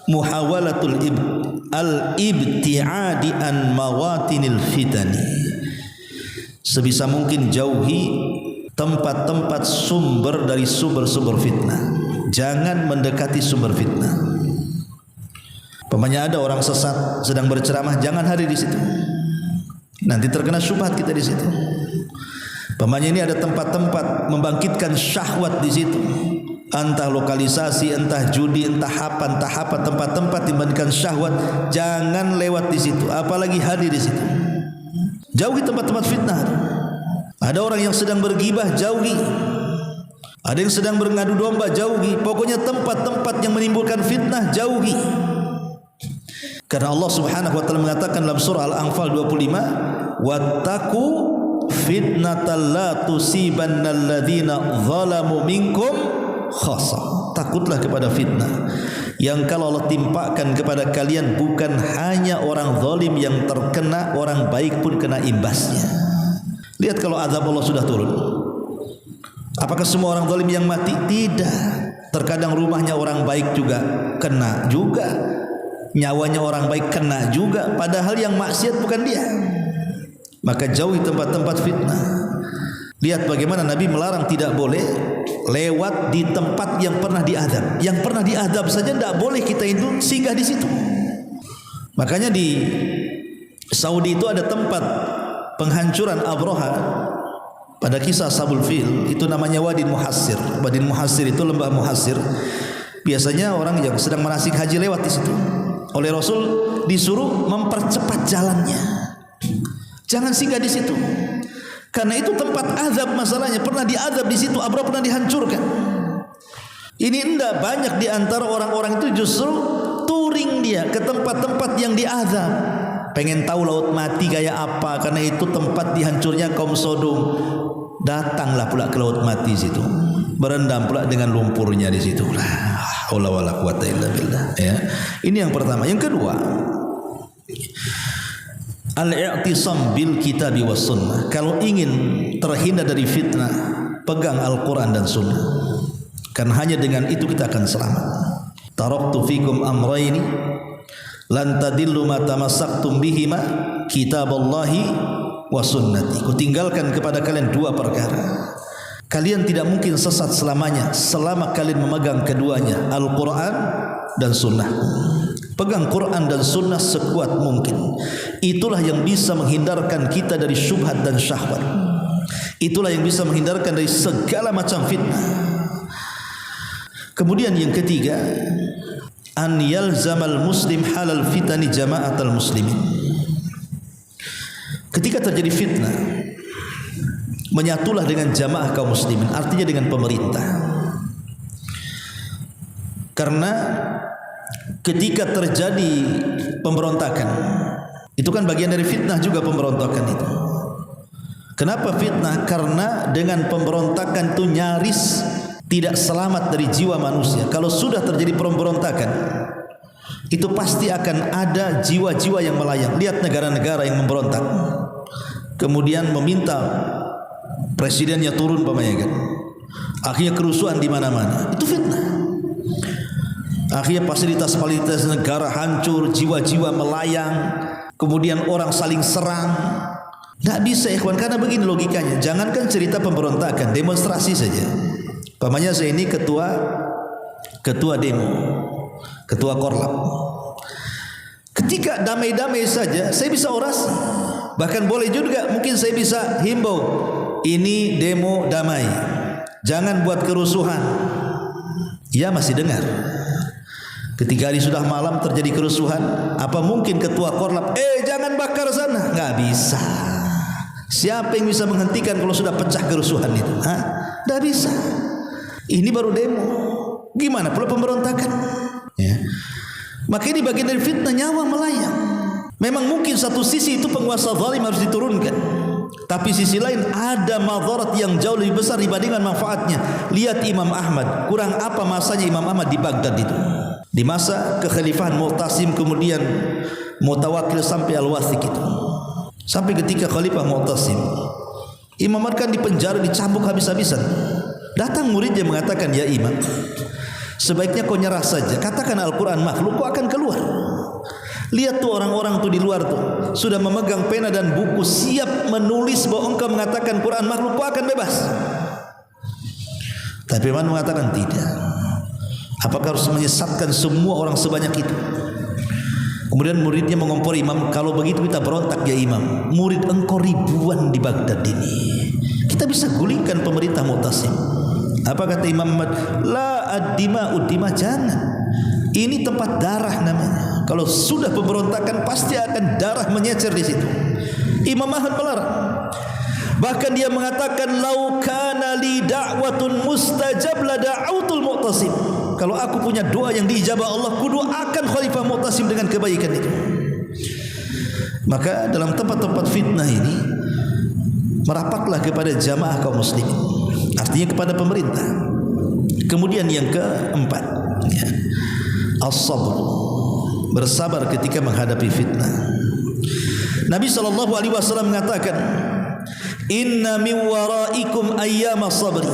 muhawalatul al-ibti'adi an mawatinil fitani. Sebisa mungkin jauhi tempat-tempat sumber dari sumber-sumber fitnah. Jangan mendekati sumber fitnah. Pemanya ada orang sesat sedang berceramah, jangan hadir di situ. Nanti terkena syubhat kita di situ. Pemanya ini ada tempat-tempat membangkitkan syahwat di situ. Entah lokalisasi, entah judi, entah apa tempat-tempat membangkitkan syahwat, jangan lewat di situ, apalagi hadir di situ. Jauhi tempat-tempat fitnah. Ada orang yang sedang bergibah, jauhi. Ada yang sedang berngadu domba, jauhi. Pokoknya tempat-tempat yang menimbulkan fitnah, jauhi. Karena Allah Subhanahu wa taala mengatakan dalam surah Al-Anfal 25, wattaqu fitnatal la tusibannal ladzina zalamu minkum khassa. Takutlah kepada fitnah yang kalau Allah timpakan kepada kalian bukan hanya orang zalim yang terkena, orang baik pun kena imbasnya. Lihat kalau azab Allah sudah turun, apakah semua orang zalim yang mati? Tidak. Terkadang rumahnya orang baik juga kena juga, nyawanya orang baik kena juga, padahal yang maksiat bukan dia. Maka jauhi tempat-tempat fitnah. Lihat bagaimana Nabi melarang tidak boleh lewat di tempat yang pernah diadab. Yang pernah diadab saja tidak boleh kita itu singgah di situ. Makanya di Saudi itu ada tempat penghancuran Abraha pada kisah Sabul Fil, itu namanya Wadin Muhassir. Wadin Muhassir itu lembah Muhassir. Biasanya orang yang sedang manasik haji lewat di situ. Oleh Rasul disuruh mempercepat jalannya. Jangan singgah di situ. Karena itu tempat azab masalahnya. Pernah diazab di situ, Abraha pernah dihancurkan. Ini enggak, banyak di antara orang-orang itu justru touring dia ke tempat-tempat yang diazab. Pengen tahu laut mati kayak apa, karena itu tempat dihancurnya kaum Sodom. Datanglah pula ke laut mati situ. Berendam pula dengan lumpurnya di situ. Haula wala quwata illa billah, ya. Ini yang pertama. Yang kedua, al-i'tisam bil kitabi was sunnah. Kalau ingin terhindar dari fitnah, pegang Al-Quran dan Sunnah, karena hanya dengan itu kita akan selamat. Taraktu fikum amraini lan tadillu ma tamassaktum bihima kitaballahi wa sunnati. Kutinggalkan kepada kalian dua perkara, kalian tidak mungkin sesat selamanya selama kalian memegang keduanya, Al-Quran dan Sunnah. Pegang Quran dan Sunnah sekuat mungkin. Itulah yang bisa menghindarkan kita dari syubhat dan syahwat. Itulah yang bisa menghindarkan dari segala macam fitnah. Kemudian yang ketiga, an yalzamal muslim halal fitani jama'atal muslimin. Ketika terjadi fitnah, menyatulah dengan jamaah kaum muslimin, artinya dengan pemerintah. Karena ketika terjadi pemberontakan, itu kan bagian dari fitnah juga pemberontakan itu. Kenapa fitnah? Karena dengan pemberontakan itu nyaris tidak selamat dari jiwa manusia. Kalau sudah terjadi pemberontakan, itu pasti akan ada jiwa-jiwa yang melayang. Lihat negara-negara yang memberontak, kemudian meminta presidennya turun, kan? Akhirnya kerusuhan di mana-mana. Itu fitnah. Akhirnya fasilitas-fasilitas negara hancur, jiwa-jiwa melayang, kemudian orang saling serang. Tidak bisa ikhwan, karena begini logikanya. Jangankan cerita pemberontakan, demonstrasi saja. Pamannya saya ini ketua demo, ketua korlap. Ketika damai-damai saja, saya bisa orasi. Bahkan boleh juga, mungkin saya bisa himbau, ini demo damai, jangan buat kerusuhan. Ya masih dengar. Ketika hari sudah malam terjadi kerusuhan, apa mungkin ketua korlap, jangan bakar sana? Nggak bisa. Siapa yang bisa menghentikan kalau sudah pecah kerusuhan itu? Nggak bisa. Ini baru demo. Gimana pula pemberontakan? Ya. Maka ini bagian dari fitnah, nyawa melayang. Memang mungkin satu sisi itu penguasa zalim harus diturunkan, tapi sisi lain ada madarat yang jauh lebih besar dibandingkan manfaatnya. Lihat Imam Ahmad, kurang apa masanya Imam Ahmad di Baghdad itu? Di masa kekhalifahan Mu'tasim, kemudian Mutawakkil sampai Al-Wathiq itu. Sampai ketika Khalifah Mu'tasim, Imam Ahmad kan dipenjara, dicambuk habis-habisan. Datang muridnya mengatakan, ya Imam, sebaiknya kau nyerah saja. Katakan Al-Quran makhluk, kau akan keluar. Lihat tuh orang-orang tuh di luar tuh sudah memegang pena dan buku, siap menulis bahwa engkau mengatakan Quran makhluk, kau akan bebas. Tapi Imam mengatakan tidak. Apakah harus menyesatkan semua orang sebanyak itu? Kemudian muridnya mengompori Imam, kalau begitu kita berontak ya Imam. Murid engkau ribuan di Baghdad ini, kita bisa gulingkan pemerintah Mu'tasim. Apa kata Imam Ahmad? La ad-dima'ud dimah, jangan. Ini tempat darah namanya. Kalau sudah pemberontakan pasti akan darah menyecer di situ. Imam Ahmad melarang. Bahkan dia mengatakan, lau kana li da'watun mustajab la da'autul Mu'tasim. Kalau aku punya doa yang diijabah Allah, ku doakan Khalifah Mu'tasim dengan kebaikan itu. Maka dalam tempat-tempat fitnah ini, merapatlah kepada jamaah kaum muslimin, artinya kepada pemerintah. Kemudian yang keempat, ya, as-sabr, bersabar ketika menghadapi fitnah. Nabi SAW mengatakan, inna min waraikum ayyama sabri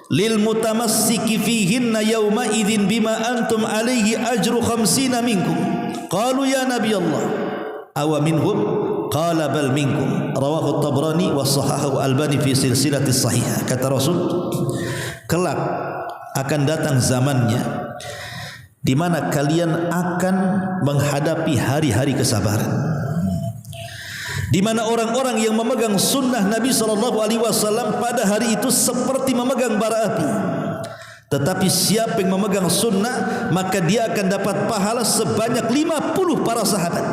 lil mutamassiki fihinna yawma idzin bima antum alaihi ajru 50 minkum. Qalu ya Nabi Allah, aw minhum? Qala bal minkum. Rawahu Tabrani wa sahahahu Albani fi silsilati sahihah. Kata Rasul, kelak akan datang zamannya di mana kalian akan menghadapi hari-hari kesabaran, di mana orang-orang yang memegang sunnah Nabi SAW pada hari itu seperti memegang bara api. Tetapi siapa yang memegang sunnah, maka dia akan dapat pahala sebanyak 50 para sahabat.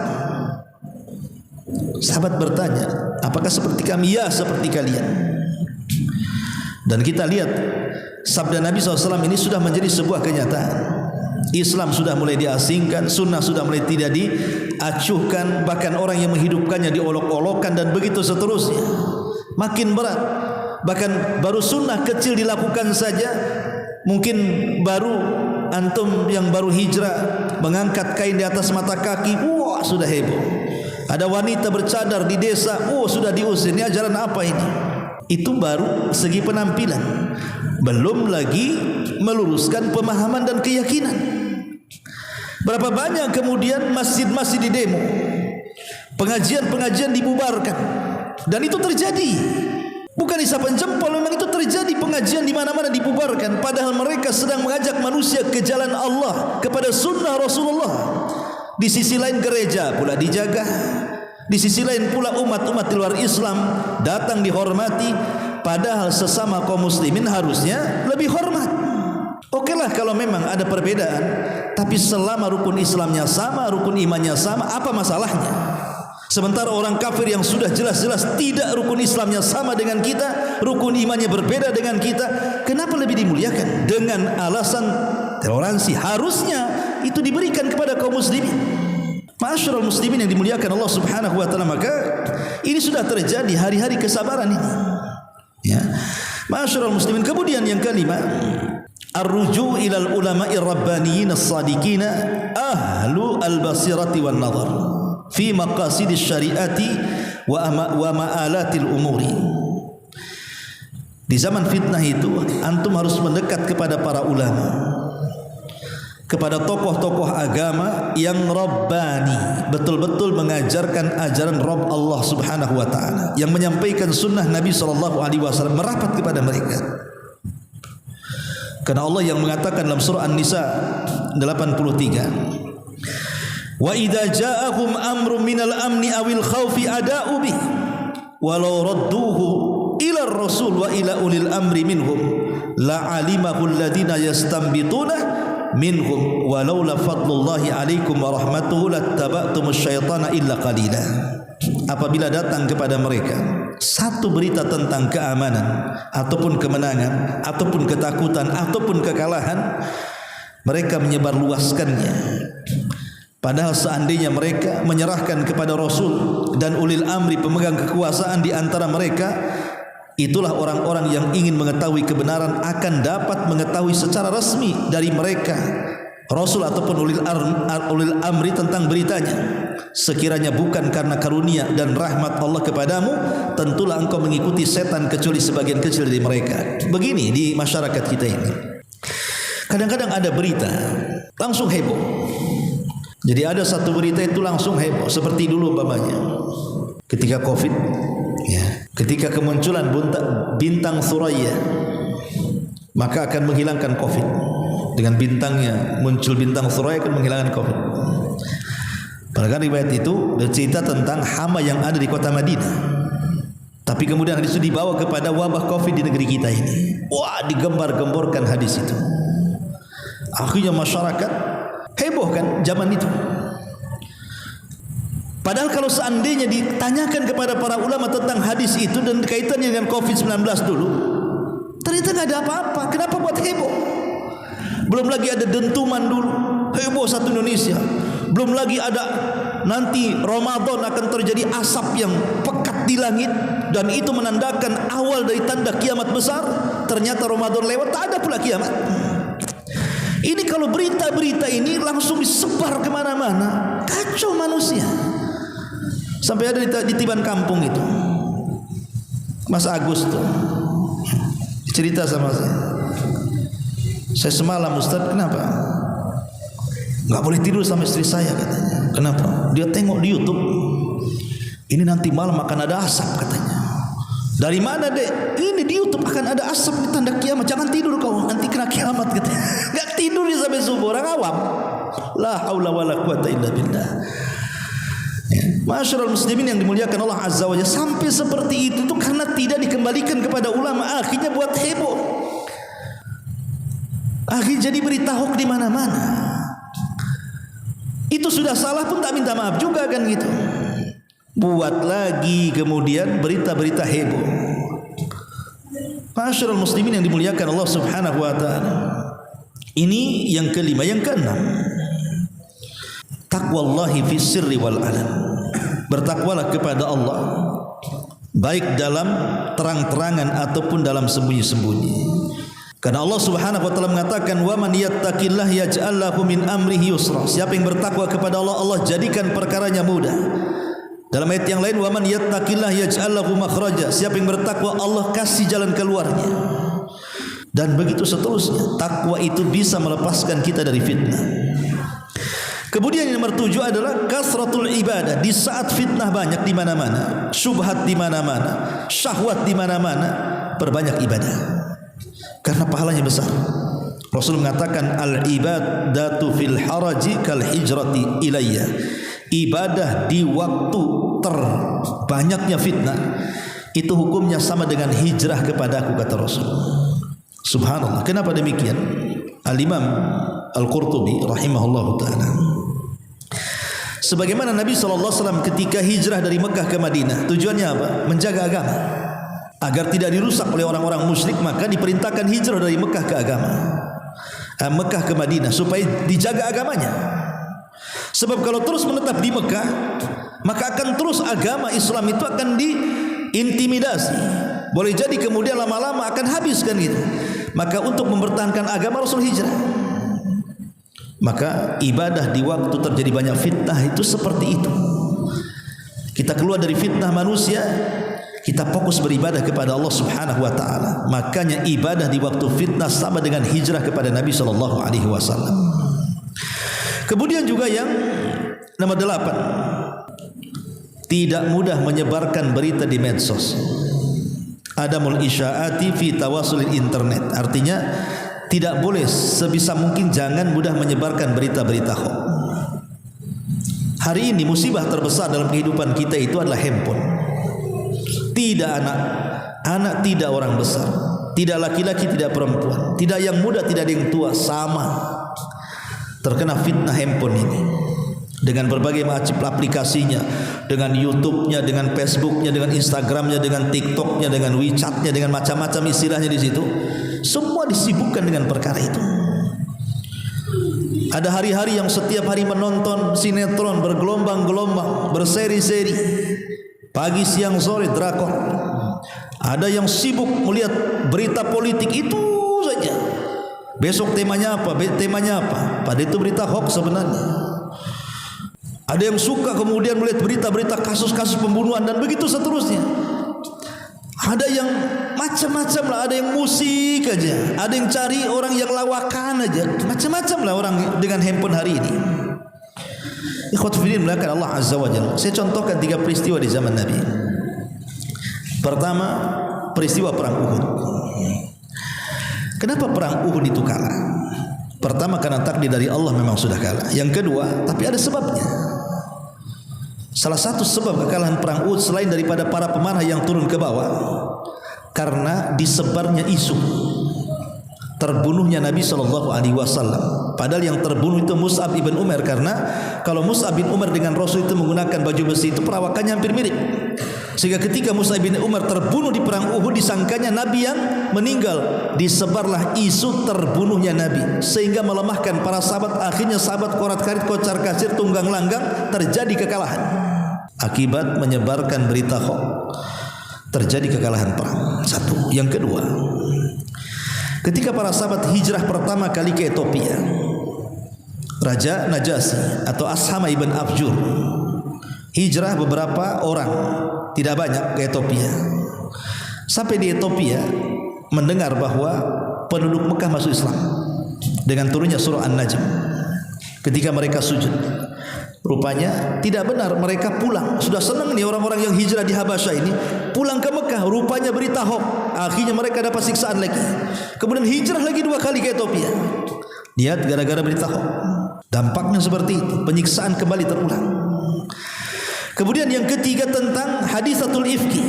Sahabat bertanya, apakah seperti kami? Ya, seperti kalian. Dan kita lihat sabda Nabi SAW ini sudah menjadi sebuah kenyataan. Islam sudah mulai diasingkan, sunnah sudah mulai tidak diacuhkan, bahkan orang yang menghidupkannya diolok-olokkan dan begitu seterusnya. Makin berat. Bahkan baru sunnah kecil dilakukan saja, mungkin baru antum yang baru hijrah mengangkat kain di atas mata kaki, wah sudah heboh. Ada wanita bercadar di desa, sudah diusir. Ini ajaran apa ini? Itu baru segi penampilan, belum lagi meluruskan pemahaman dan keyakinan. Berapa banyak kemudian masjid-masjid di demo, pengajian-pengajian dibubarkan, dan itu terjadi. Bukan isapan jempol, memang itu terjadi. Pengajian di mana-mana dibubarkan, padahal mereka sedang mengajak manusia ke jalan Allah, kepada sunnah Rasulullah. Di sisi lain gereja pula dijaga, di sisi lain pula umat-umat di luar Islam datang dihormati, padahal sesama kaum muslimin harusnya lebih hormat. Okelah kalau memang ada perbedaan, tapi selama rukun Islamnya sama, rukun imannya sama, apa masalahnya? Sementara orang kafir yang sudah jelas-jelas tidak rukun Islamnya sama dengan kita, rukun imannya berbeda dengan kita, kenapa lebih dimuliakan? Dengan alasan toleransi. Harusnya itu diberikan kepada kaum muslimin. Ma'asyiral muslimin yang dimuliakan Allah Subhanahu wa taala, maka ini sudah terjadi hari-hari kesabaran ini. Ya. Ma'asyiral muslimin, kemudian yang kelima, ar-ruju' ilal ulama'ir rabbaniyin as-sadiqin ahlu al-basirati wan nazar fi maqasidis syariati wa ma'alatil umuri. Di zaman fitnah itu antum harus mendekat kepada para ulama, kepada tokoh-tokoh agama yang rabbani, betul-betul mengajarkan ajaran Rabb Allah Subhanahu wa taala, yang menyampaikan sunnah Nabi sallallahu alaihi wasallam, merapat kepada mereka. Karena Allah yang mengatakan dalam surah An-Nisa 83, wa idza ja'ahum amrun minal amni awil khaufi ada'u bih walau radduhu ila ar-rasul wa ila ulil amri minhum la'alimahu alladhina yastanbituna minhum walaula fadlullahi alaikum wa rahmatuhu lattaba'tumus syaitana illa qalila. Apabila datang kepada mereka satu berita tentang keamanan ataupun kemenangan ataupun ketakutan ataupun kekalahan, mereka menyebarluaskannya. Padahal seandainya mereka menyerahkan kepada Rasul dan ulil amri, pemegang kekuasaan di antara mereka, itulah orang-orang yang ingin mengetahui kebenaran akan dapat mengetahui secara resmi dari mereka, Rasul ataupun ulil amri, tentang beritanya. Sekiranya bukan karena karunia dan rahmat Allah kepadamu, tentulah engkau mengikuti setan kecuali sebagian kecil dari mereka. Begini di masyarakat kita ini, kadang-kadang ada berita langsung heboh. Jadi ada satu berita itu langsung heboh, seperti dulu umpamanya ketika Covid, ya, ketika kemunculan bintang Suraya, maka akan menghilangkan Covid. Dengan bintangnya muncul bintang Suraya akan menghilangkan Covid. Padahal riwayat itu bercerita tentang hama yang ada di kota Madinah. Tapi kemudian hadis itu dibawa kepada wabah Covid di negeri kita ini. Wah, digembar-gemborkan hadis itu. Akhirnya masyarakat heboh kan zaman itu. Padahal kalau seandainya ditanyakan kepada para ulama tentang hadis itu dan kaitannya dengan Covid-19 dulu, ternyata nggak ada apa-apa. Kenapa buat heboh? Belum lagi ada dentuman dulu, heboh satu Indonesia. Belum lagi ada nanti Ramadan akan terjadi asap yang pekat di langit, dan itu menandakan awal dari tanda kiamat besar. Ternyata Ramadan lewat, tak ada pula kiamat. Ini kalau berita-berita ini langsung disebar kemana-mana, kacau manusia. Sampai ada di Tiban Kampung itu, Mas Agus tuh cerita sama saya semalam, Ustaz, kenapa? Gak boleh tidur sama istri saya, katanya. Kenapa? Dia tengok di YouTube, ini nanti malam akan ada asap, katanya. Dari mana, Dek? Ini di YouTube akan ada asap, di tanda kiamat. Jangan tidur kau, nanti kena kiamat, katanya. Gak tidur dia sampai subuh, orang awam. La haula wala quwata illa billah. Masyarul muslimin yang dimuliakan Allah Azza wa Jalla, sampai seperti itu tuh karena tidak dikembalikan kepada ulama, akhirnya buat heboh. Akhirnya jadi berita hoax di mana-mana. Itu sudah salah pun tak minta maaf juga kan gitu. Buat lagi kemudian berita-berita heboh. Masyarul muslimin yang dimuliakan Allah Subhanahu wa taala. Ini yang kelima. Yang keenam, taqwallahi fis sirri wal alan. Bertakwalah kepada Allah, baik dalam terang-terangan ataupun dalam sembunyi-sembunyi. Karena Allah Subhanahu wa taala mengatakan, "Wa man yattaqillah yaj'al lahu min amrihi yusra." Siapa yang bertakwa kepada Allah, Allah jadikan perkaranya mudah. Dalam ayat yang lain, wa man yattaqillah yaj'al lahu makhraja, siapa yang bertakwa Allah kasih jalan keluarnya. Dan begitu seterusnya. Takwa itu bisa melepaskan kita dari fitnah. Kemudian yang nomor 7 adalah kasratul ibadah. Di saat fitnah banyak di mana-mana, syubhat di mana-mana, syahwat di mana-mana, perbanyak ibadah. Karena pahalanya besar. Rasul mengatakan al-ibadatu fil haraji kal hijrati ilayya. Ibadah di waktu terbanyaknya fitnah itu hukumnya sama dengan hijrah kepadaku, kata Rasul. Subhanallah. Kenapa demikian? Al-Imam Al-Qurtubi rahimahullahu ta'ala, sebagaimana Nabi SAW ketika hijrah dari Mekah ke Madinah, tujuannya apa? Menjaga agama agar tidak dirusak oleh orang-orang musyrik, maka diperintahkan hijrah dari Mekah ke Mekah ke Madinah supaya dijaga agamanya. Sebab kalau terus menetap di Mekah, maka akan terus agama Islam itu akan diintimidasi. Boleh jadi kemudian lama-lama akan habis kan gitu. Maka untuk mempertahankan agama Rasul hijrah. Maka ibadah di waktu terjadi banyak fitnah itu seperti itu. Kita keluar dari fitnah manusia, kita fokus beribadah kepada Allah Subhanahu wa taala. Makanya ibadah di waktu fitnah sama dengan hijrah kepada Nabi sallallahu alaihi wasallam. Kemudian juga yang nomor 8, tidak mudah menyebarkan berita di medsos. Adamul isya'ati fi tawasul internet. Artinya tidak boleh, sebisa mungkin jangan mudah menyebarkan berita-berita hoax. Hari ini musibah terbesar dalam kehidupan kita itu adalah handphone. Tidak anak tidak orang besar, tidak laki-laki, tidak perempuan, tidak yang muda, tidak yang tua, sama terkena fitnah handphone ini. Dengan berbagai macam aplikasinya, dengan YouTube-nya, dengan Facebook-nya, dengan Instagram-nya, dengan TikTok-nya, dengan WeChat-nya, dengan macam-macam istilahnya di situ. Semua disibukkan dengan perkara itu. Ada hari-hari yang setiap hari menonton sinetron bergelombang-gelombang, berseri-seri, pagi, siang, sore drakor. Ada yang sibuk melihat berita politik itu saja. Besok temanya apa? Temanya apa? Pada itu berita hoax sebenarnya. Ada yang suka kemudian melihat berita-berita kasus-kasus pembunuhan dan begitu seterusnya. Ada yang macam-macam lah, ada yang musik aja, ada yang cari orang yang lawakan aja, macam-macam lah orang dengan handphone hari ini. Ikhwatu fillah melakukan Allah Azza wa Jalla. Saya contohkan 3 peristiwa di zaman Nabi. Pertama, peristiwa perang Uhud. Kenapa perang Uhud itu kalah? Pertama, karena takdir dari Allah memang sudah kalah. Yang kedua, tapi ada sebabnya. Salah satu sebab kekalahan perang Uhud selain daripada para pemanah yang turun ke bawah, karena disebarnya isu terbunuhnya Nabi SAW. Padahal yang terbunuh itu Mus'ab ibn Umar, karena kalau Mus'ab bin Umar dengan Rasul itu menggunakan baju besi itu perawakannya hampir mirip. Sehingga ketika Mus'ab bin Umar terbunuh di perang Uhud, disangkanya Nabi yang meninggal. Disebarlah isu terbunuhnya Nabi, sehingga melemahkan para sahabat. Akhirnya sahabat korat-karit, kocar kacir, tunggang langgang, terjadi kekalahan. Akibat menyebarkan berita hoax, terjadi kekalahan perang. Satu. Yang kedua, ketika para sahabat hijrah pertama kali ke Ethiopia, Raja Najasyi atau Ashama ibn Abjur hijrah beberapa orang, tidak banyak, ke Ethiopia. Sampai di Ethiopia mendengar bahwa penduduk Mekah masuk Islam dengan turunnya surah An-Najm. Ketika mereka sujud, rupanya tidak benar, mereka pulang. Sudah senang nih orang-orang yang hijrah di Habasyah ini, pulang ke Mekah, rupanya berita hoax. Akhirnya mereka dapat siksaan lagi. Kemudian hijrah lagi 2 kali ke Ethiopia. Lihat, gara-gara berita hoax. Dampaknya seperti itu, penyiksaan kembali terulang. Kemudian yang ketiga tentang hadisatul ifki.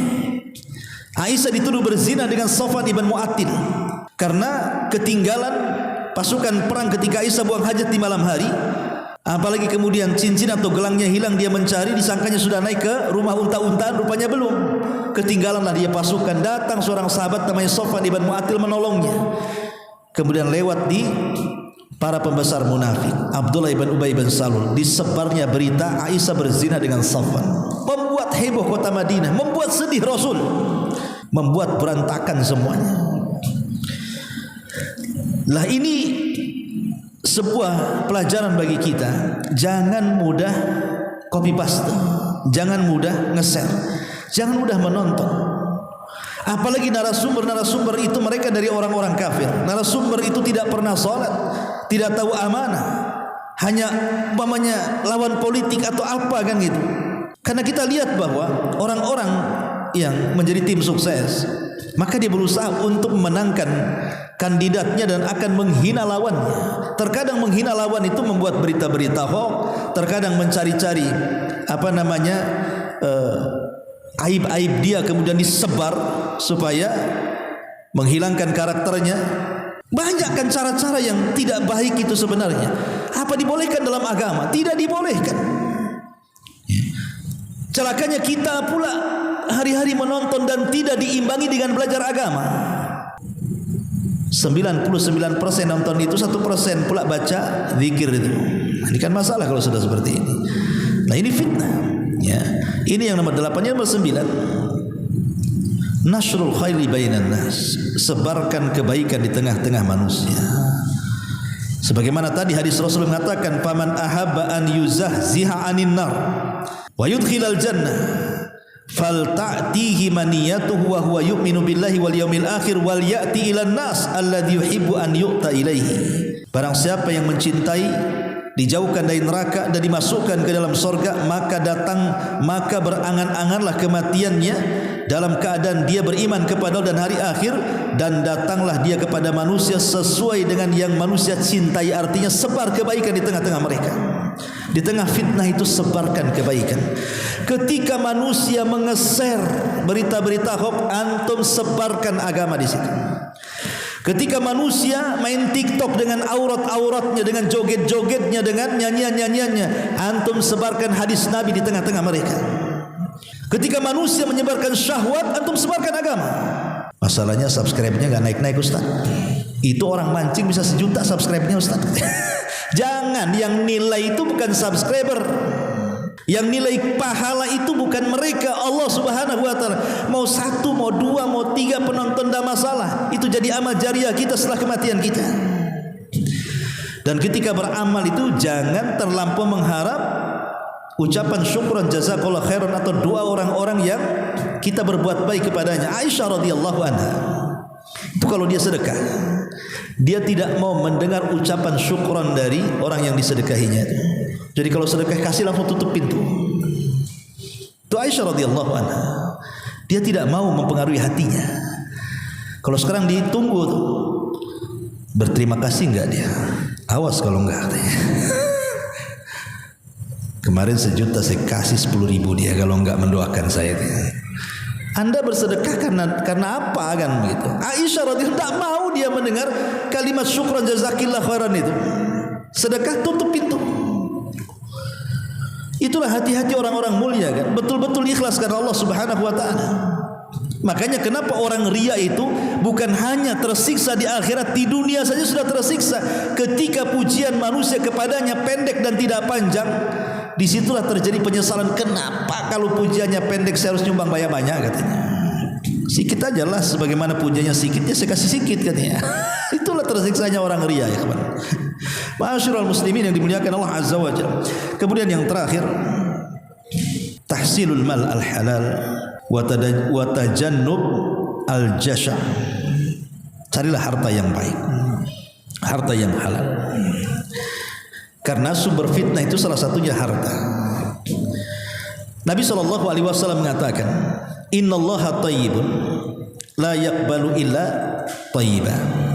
Aisyah dituduh berzina dengan Safwan ibn Mu'attil karena ketinggalan pasukan perang ketika Aisyah buang hajat di malam hari. Apalagi kemudian cincin atau gelangnya hilang, dia mencari, disangkanya sudah naik ke rumah unta-untaan, rupanya belum. Ketinggalanlah dia pasukan. Datang seorang sahabat namanya Safwan ibn Mu'attil menolongnya. Kemudian lewat di para pembesar munafik, Abdullah ibn Ubay bin Salul, disebarnya berita Aisyah berzina dengan Safwan. Membuat heboh kota Madinah, membuat sedih Rasul, membuat berantakan semuanya. Lah ini sebuah pelajaran bagi kita. Jangan mudah copy paste. jangan mudah nge-share, jangan mudah menonton. Apalagi narasumber itu mereka dari orang-orang kafir. Narasumber itu tidak pernah sholat, tidak tahu amanah, hanya umpamanya lawan politik atau apa kan gitu. Karena kita lihat bahwa orang-orang yang menjadi tim sukses, maka dia berusaha untuk memenangkan kandidatnya dan akan menghina lawannya. Terkadang menghina lawan itu membuat berita-berita hoax, terkadang mencari-cari aib-aib dia kemudian disebar supaya menghilangkan karakternya. Banyak kan cara-cara yang tidak baik itu sebenarnya. Apa dibolehkan dalam agama? Tidak dibolehkan. Celakanya kita pula hari-hari menonton dan tidak diimbangi dengan belajar agama. 99% nonton itu, 1% pula baca zikir itu. Nah, ini kan masalah kalau sudah seperti ini. Nah, ini fitnah. Ya. Ini yang nomor 8. Yang nomor 9, nasrul khairi bainan nas, sebarkan kebaikan di tengah-tengah manusia. Sebagaimana tadi hadis Rasul mengatakan, faman ahabba an yuzahziha 'anil nar wa yudkhilal jannah falta'tihi maniyatuhu wa huwa yu'minu billahi wal yawmil akhir wal ya'ti ilan nas alladhi yuhibbu an yu'ta ilaihi. Barang siapa yang mencintai dijauhkan dari neraka dan dimasukkan ke dalam surga, maka berangan-anganlah kematiannya dalam keadaan dia beriman kepada Allah dan hari akhir, dan datanglah dia kepada manusia sesuai dengan yang manusia cintai. Artinya sebar kebaikan di tengah-tengah mereka. Di tengah fitnah itu sebarkan kebaikan. Ketika manusia mengeser berita-berita hoax, antum sebarkan agama di situ. Ketika manusia main TikTok dengan aurat-auratnya, dengan joget-jogetnya, dengan nyanyian-nyanyiannya, antum sebarkan hadis Nabi di tengah-tengah mereka. Ketika manusia menyebarkan syahwat, antum sebarkan agama. Masalahnya subscribe-nya gak naik-naik Ustaz. Itu orang mancing bisa 1 juta subscribe-nya Ustaz. Jangan, yang nilai itu bukan subscriber. Yang nilai pahala itu bukan mereka, Allah Subhanahu wa taala. Mau 1, mau 2, mau 3 penonton tidak masalah. Itu jadi amal jariah kita setelah kematian kita. Dan ketika beramal itu jangan terlampau mengharap ucapan syukran jazakallah khairan atau doa orang-orang yang kita berbuat baik kepadanya. Aisyah radhiyallahu anha itu kalau dia sedekah, dia tidak mau mendengar ucapan syukran dari orang yang disedekahinya. Jadi kalau sedekah kasih langsung tutup pintu. Itu Aisyah radhiyallahu anha. Dia tidak mau mempengaruhi hatinya. Kalau sekarang ditunggu tuh, berterima kasih enggak dia? Awas kalau enggak katanya. Kemarin 1 juta saya kasih 10.000 dia kalau enggak mendoakan saya. Anda bersedekah karena apa kan begitu? Aisyah radhiyallahu anha tidak mau dia mendengar kalimat syukran jazakillah khairan itu. Sedekah tutup pintu. Itulah hati-hati orang-orang mulia kan, betul-betul ikhlas karena Allah Subhanahu wa taala. Makanya kenapa orang ria itu bukan hanya tersiksa di akhirat, di dunia saja sudah tersiksa. Ketika pujian manusia kepadanya pendek dan tidak panjang, disitulah terjadi penyesalan. Kenapa kalau pujiannya pendek saya harus nyumbang banyak-banyak katanya. Sikit aja lah, sebagaimana pujiannya sikitnya saya kasih sikit katanya. Itulah tersiksanya orang ria ya kawan. Ma'asyiral muslimin yang dimuliakan Allah Azza wa Jalla. Kemudian yang terakhir, tahsilul mal al halal wa tajannub al jasha. Carilah harta yang baik, harta yang halal. Karena sumber fitnah itu salah satunya harta. Nabi SAW mengatakan, innallaha thayyibun la yaqbalu illa thayyiban.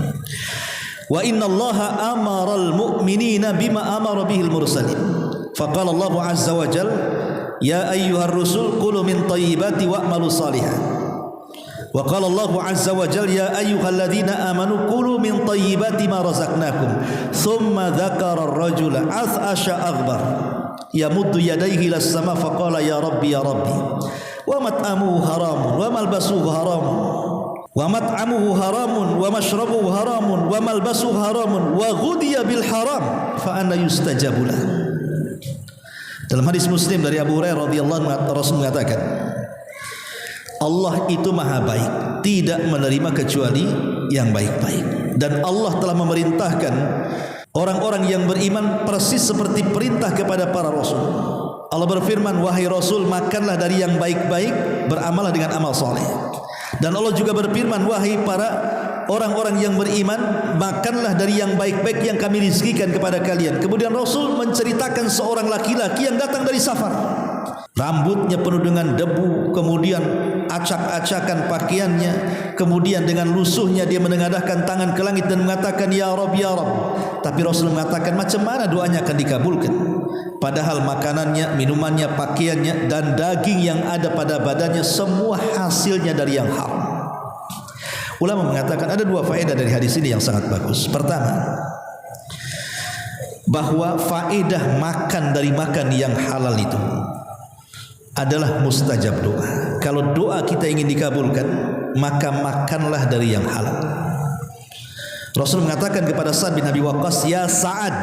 Wa innallaha amaral mu'minina bima amara bihil mursalin. Faqala Allah azza wa jalla, ya ayyuhar rusul qulu min thayyibati wa'malu salihan. Wa qala Allah azza wa jalla, ya ayyuhalladzina amanu qulu min thayyibati ma razaqnakum. Thumma dzakara ar-rajula ath'asha aghbar yamuddu yadayhi ila as-sama faqala ya rabbi wa mat'amuhu haramun wa malbasuhu haramun wa mat'amuhu haramun wa mashrabuhu haramun wa malbasuhu haramun wa ghudiya bil haram fa anna yustajabu lah. Dalam hadis Muslim dari Abu Hurairah radhiyallahu anhu, Rasul mengatakan, Allah itu maha baik, tidak menerima kecuali yang baik-baik, dan Allah telah memerintahkan orang-orang yang beriman persis seperti perintah kepada para rasul. Allah berfirman, wahai Rasul, makanlah dari yang baik-baik, beramallah dengan amal soleh. Dan Allah juga berfirman, wahai para orang-orang yang beriman, makanlah dari yang baik-baik yang kami rizkikan kepada kalian. Kemudian Rasul menceritakan seorang laki-laki yang datang dari safar, rambutnya penuh dengan debu, kemudian acak-acakan pakaiannya, kemudian dengan lusuhnya dia menengadahkan tangan ke langit dan mengatakan, ya Rabb, ya Rabb. Tapi Rasul mengatakan, macam mana doanya akan dikabulkan? Padahal makanannya, minumannya, pakaiannya dan daging yang ada pada badannya semua hasilnya dari yang haram. Ulama mengatakan ada dua faedah dari hadis ini yang sangat bagus. Pertama, bahwa faedah makan dari makan yang halal itu adalah mustajab doa. Kalau doa kita ingin dikabulkan, maka makanlah dari yang halal. Rasul mengatakan kepada Sa'ad bin Abi Waqqas, ya Sa'ad,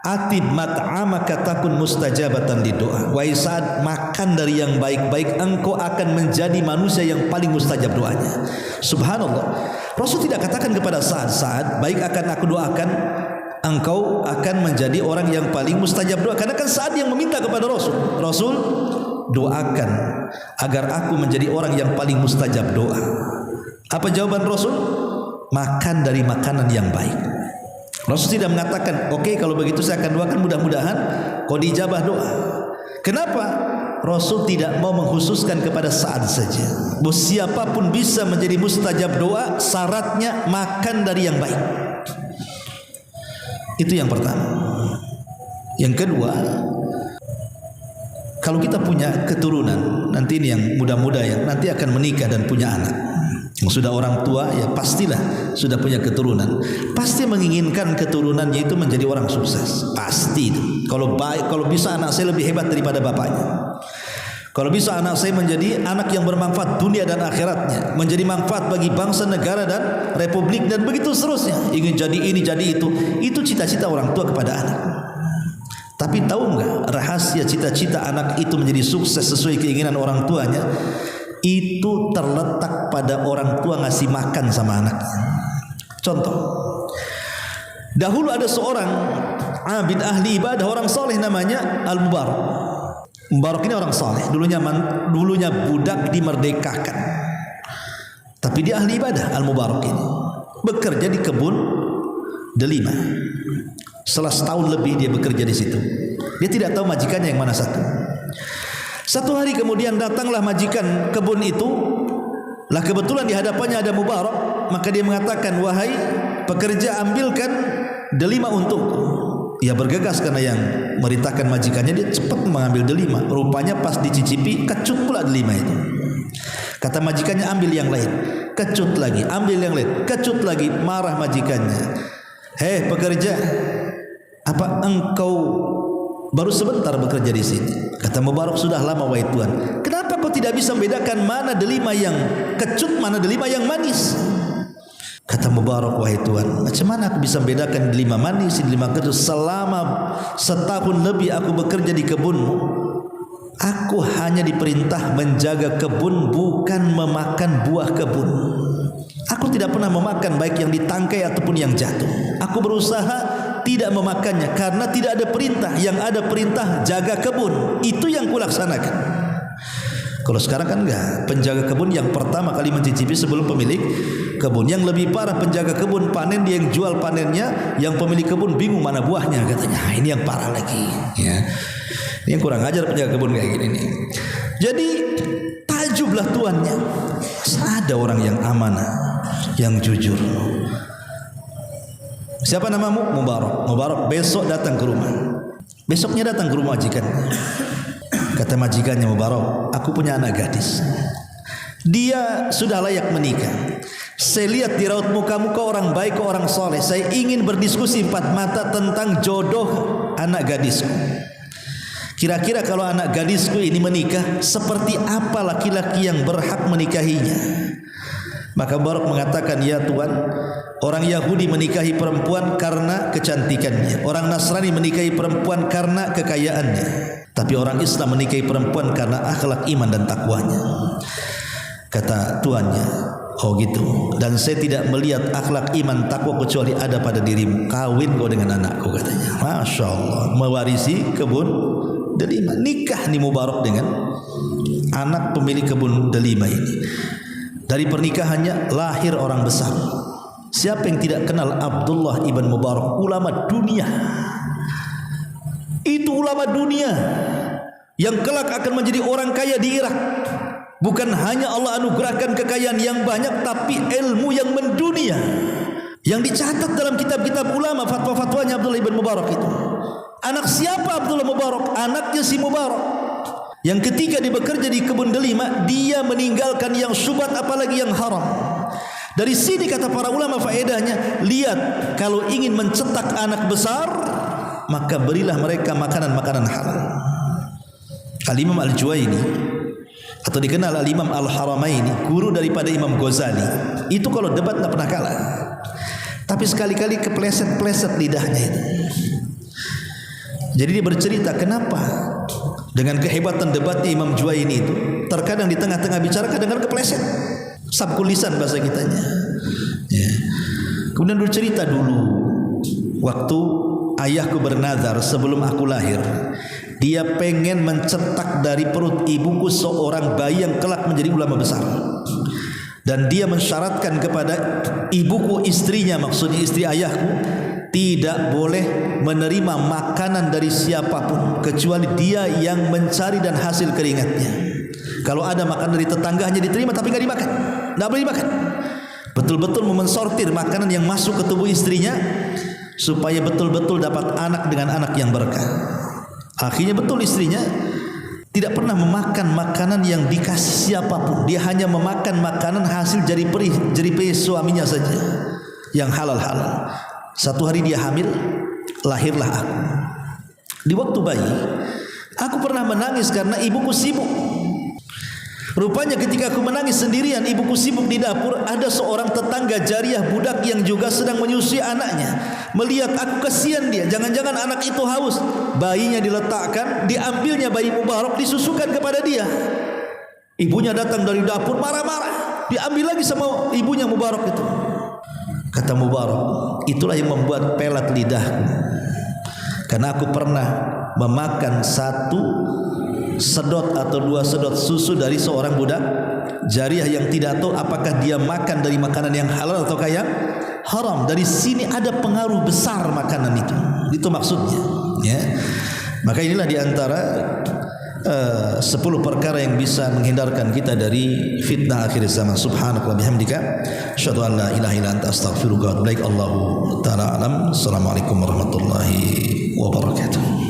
atib mat'amaka takun mustajabatan di doa. Wahai Sa'ad, makan dari yang baik-baik, engkau akan menjadi manusia yang paling mustajab doanya. Subhanallah. Rasul tidak katakan kepada Sa'ad, Sa'ad, baik akan aku doakan, engkau akan menjadi orang yang paling mustajab doa. Karena kan Sa'ad yang meminta kepada Rasul, Rasul, doakan agar aku menjadi orang yang paling mustajab doa. Apa jawaban Rasul? Makan dari makanan yang baik. Rasul tidak mengatakan, oke, kalau begitu saya akan doakan, mudah-mudahan kau dijabah doa. Kenapa? Rasul tidak mau mengkhususkan kepada Sa'ad saja. Bahwa siapapun bisa menjadi mustajab doa, syaratnya makan dari yang baik. Itu yang pertama. Yang kedua, kalau kita punya keturunan, nanti ini yang muda-muda yang nanti akan menikah dan punya anak, yang sudah orang tua, ya pastilah sudah punya keturunan, pasti menginginkan keturunannya itu menjadi orang sukses. Pasti itu. Kalau baik, kalau bisa anak saya lebih hebat daripada bapaknya. Kalau bisa anak saya menjadi anak yang bermanfaat dunia dan akhiratnya, menjadi manfaat bagi bangsa, negara dan republik dan begitu seterusnya. Ingin jadi ini, jadi itu. Itu cita-cita orang tua kepada anak. Tapi tahu enggak rahasia cita-cita anak itu menjadi sukses sesuai keinginan orang tuanya? Itu terletak pada orang tua ngasih makan sama anaknya. Contoh, dahulu ada seorang abid ahli ibadah, orang soleh namanya Al-Mubarak. Mubarak ini orang soleh, dulunya budak dimerdekakan, tapi dia ahli ibadah. Al-Mubarak ini bekerja di kebun delima. Setelah setahun lebih dia bekerja di situ. Dia tidak tahu majikannya yang mana satu. Satu hari kemudian datanglah majikan kebun itu. Lah kebetulan di hadapannya ada Mubarak. Maka dia mengatakan, wahai pekerja, ambilkan delima untukku. Ia bergegas karena yang merintahkan majikannya, dia cepat mengambil delima. Rupanya pas dicicipi, kecut pula delima itu. Kata majikannya, ambil yang lain. Kecut lagi, ambil yang lain. Kecut lagi, marah majikannya. Hei pekerja, apa engkau baru sebentar bekerja di sini? Kata Mubarak, sudah lama wahai Tuhan. Kenapa kau tidak bisa membedakan mana delima yang kecut, mana delima yang manis? Kata Mubarak, wahai Tuhan, macam mana aku bisa membedakan delima manis, delima kecut? Selama setahun lebih aku bekerja di kebunmu, aku hanya diperintah menjaga kebun, bukan memakan buah kebun. Aku tidak pernah memakan baik yang ditangkai ataupun yang jatuh. Aku berusaha tidak memakannya karena tidak ada perintah. Yang ada perintah jaga kebun. Itu yang kulaksanakan. Kalau sekarang kan enggak. Penjaga kebun yang pertama kali mencicipi sebelum pemilik kebun. Yang lebih parah, penjaga kebun panen, dia yang jual panennya, yang pemilik kebun bingung mana buahnya katanya. Ini yang parah lagi, ya. Ini yang kurang ajar penjaga kebun kayak gini nih. Jadi tajublah tuannya. Ada orang yang amanah, yang jujur. Siapa namamu? Mubarak. Mubarak besok datang ke rumah. Besoknya datang ke rumah majikannya. Kata majikannya, Mubarak, aku punya anak gadis. Dia sudah layak menikah. Saya lihat di raut mukamu, kau orang baik, kau orang soleh. Saya ingin berdiskusi empat mata tentang jodoh anak gadisku. Kira-kira kalau anak gadisku ini menikah, seperti apa laki-laki yang berhak menikahinya? Maka Mubarak mengatakan, ya Tuhan, orang Yahudi menikahi perempuan karena kecantikannya, orang Nasrani menikahi perempuan karena kekayaannya, tapi orang Islam menikahi perempuan karena akhlak, iman dan takwanya. Kata tuannya, oh gitu, dan saya tidak melihat akhlak, iman, takwa kecuali ada pada dirimu. Kawin kau dengan anakku, katanya. Masya Allah, mewarisi kebun delima. Nikah nih Mubarak dengan anak pemilik kebun delima ini. Dari pernikahannya lahir orang besar. Siapa yang tidak kenal Abdullah ibn Mubarak, ulama dunia. Itu ulama dunia yang kelak akan menjadi orang kaya di Irak. Bukan hanya Allah anugerahkan kekayaan yang banyak, tapi ilmu yang mendunia, yang dicatat dalam kitab-kitab ulama, fatwa-fatwanya Abdullah ibn Mubarak itu. Anak siapa Abdullah Mubarak? Anaknya si Mubarak. Yang ketika dia bekerja di kebun delima, dia meninggalkan yang syubhat apalagi yang haram. Dari sini kata para ulama faedahnya, lihat kalau ingin mencetak anak besar, maka berilah mereka makanan-makanan halal. Al-Imam Al-Juwaini atau dikenal Al-Imam Al-Haramaini, guru daripada Imam Ghazali, itu kalau debat tak pernah kalah. Tapi sekali-kali kepleset-pleset lidahnya itu. Jadi dia bercerita kenapa dengan kehebatan debatnya Imam Juwaini itu, terkadang di tengah-tengah bicara kadang-kadang kepleset, sabkul lisan bahasa kitanya. Ya. Kemudian bercerita dulu waktu ayahku bernazar sebelum aku lahir, dia pengen mencetak dari perut ibuku seorang bayi yang kelak menjadi ulama besar. Dan dia mensyaratkan kepada ibuku, istrinya, maksudnya istri ayahku, tidak boleh menerima makanan dari siapapun kecuali dia yang mencari dan hasil keringatnya. Kalau ada makanan dari tetangga hanya diterima tapi nggak dimakan, nggak boleh dimakan. Betul-betul mensortir makanan yang masuk ke tubuh istrinya supaya betul-betul dapat anak dengan anak yang berkah. Akhirnya betul istrinya tidak pernah memakan makanan yang dikasih siapapun. Dia hanya memakan makanan hasil jeripaya suaminya saja yang halal-halal. Satu hari dia hamil, lahirlah aku. Di waktu bayi, aku pernah menangis karena ibuku sibuk. Rupanya ketika aku menangis sendirian, ibuku sibuk di dapur, ada seorang tetangga jariah budak yang juga sedang menyusui anaknya. Melihat aku, kasihan dia, jangan-jangan anak itu haus. Bayinya diletakkan, diambilnya bayi Mubarak, disusukan kepada dia. Ibunya datang dari dapur marah-marah, diambil lagi sama ibunya Mubarak itu. Kata Mubarak, itulah yang membuat pelat lidahku, karena aku pernah memakan satu sedot atau dua sedot susu dari seorang budak jariah yang tidak tahu apakah dia makan dari makanan yang halal atau yang haram. Dari sini ada pengaruh besar makanan itu maksudnya, ya. Maka inilah diantara 10 perkara yang bisa menghindarkan kita dari fitnah akhir zaman. Subhanakallah bihamdika asyhadu an la ilaha illa anta astaghfiruka wa atubu ilaik. Allahu ta'ala alam. Assalamualaikum warahmatullahi wabarakatuh.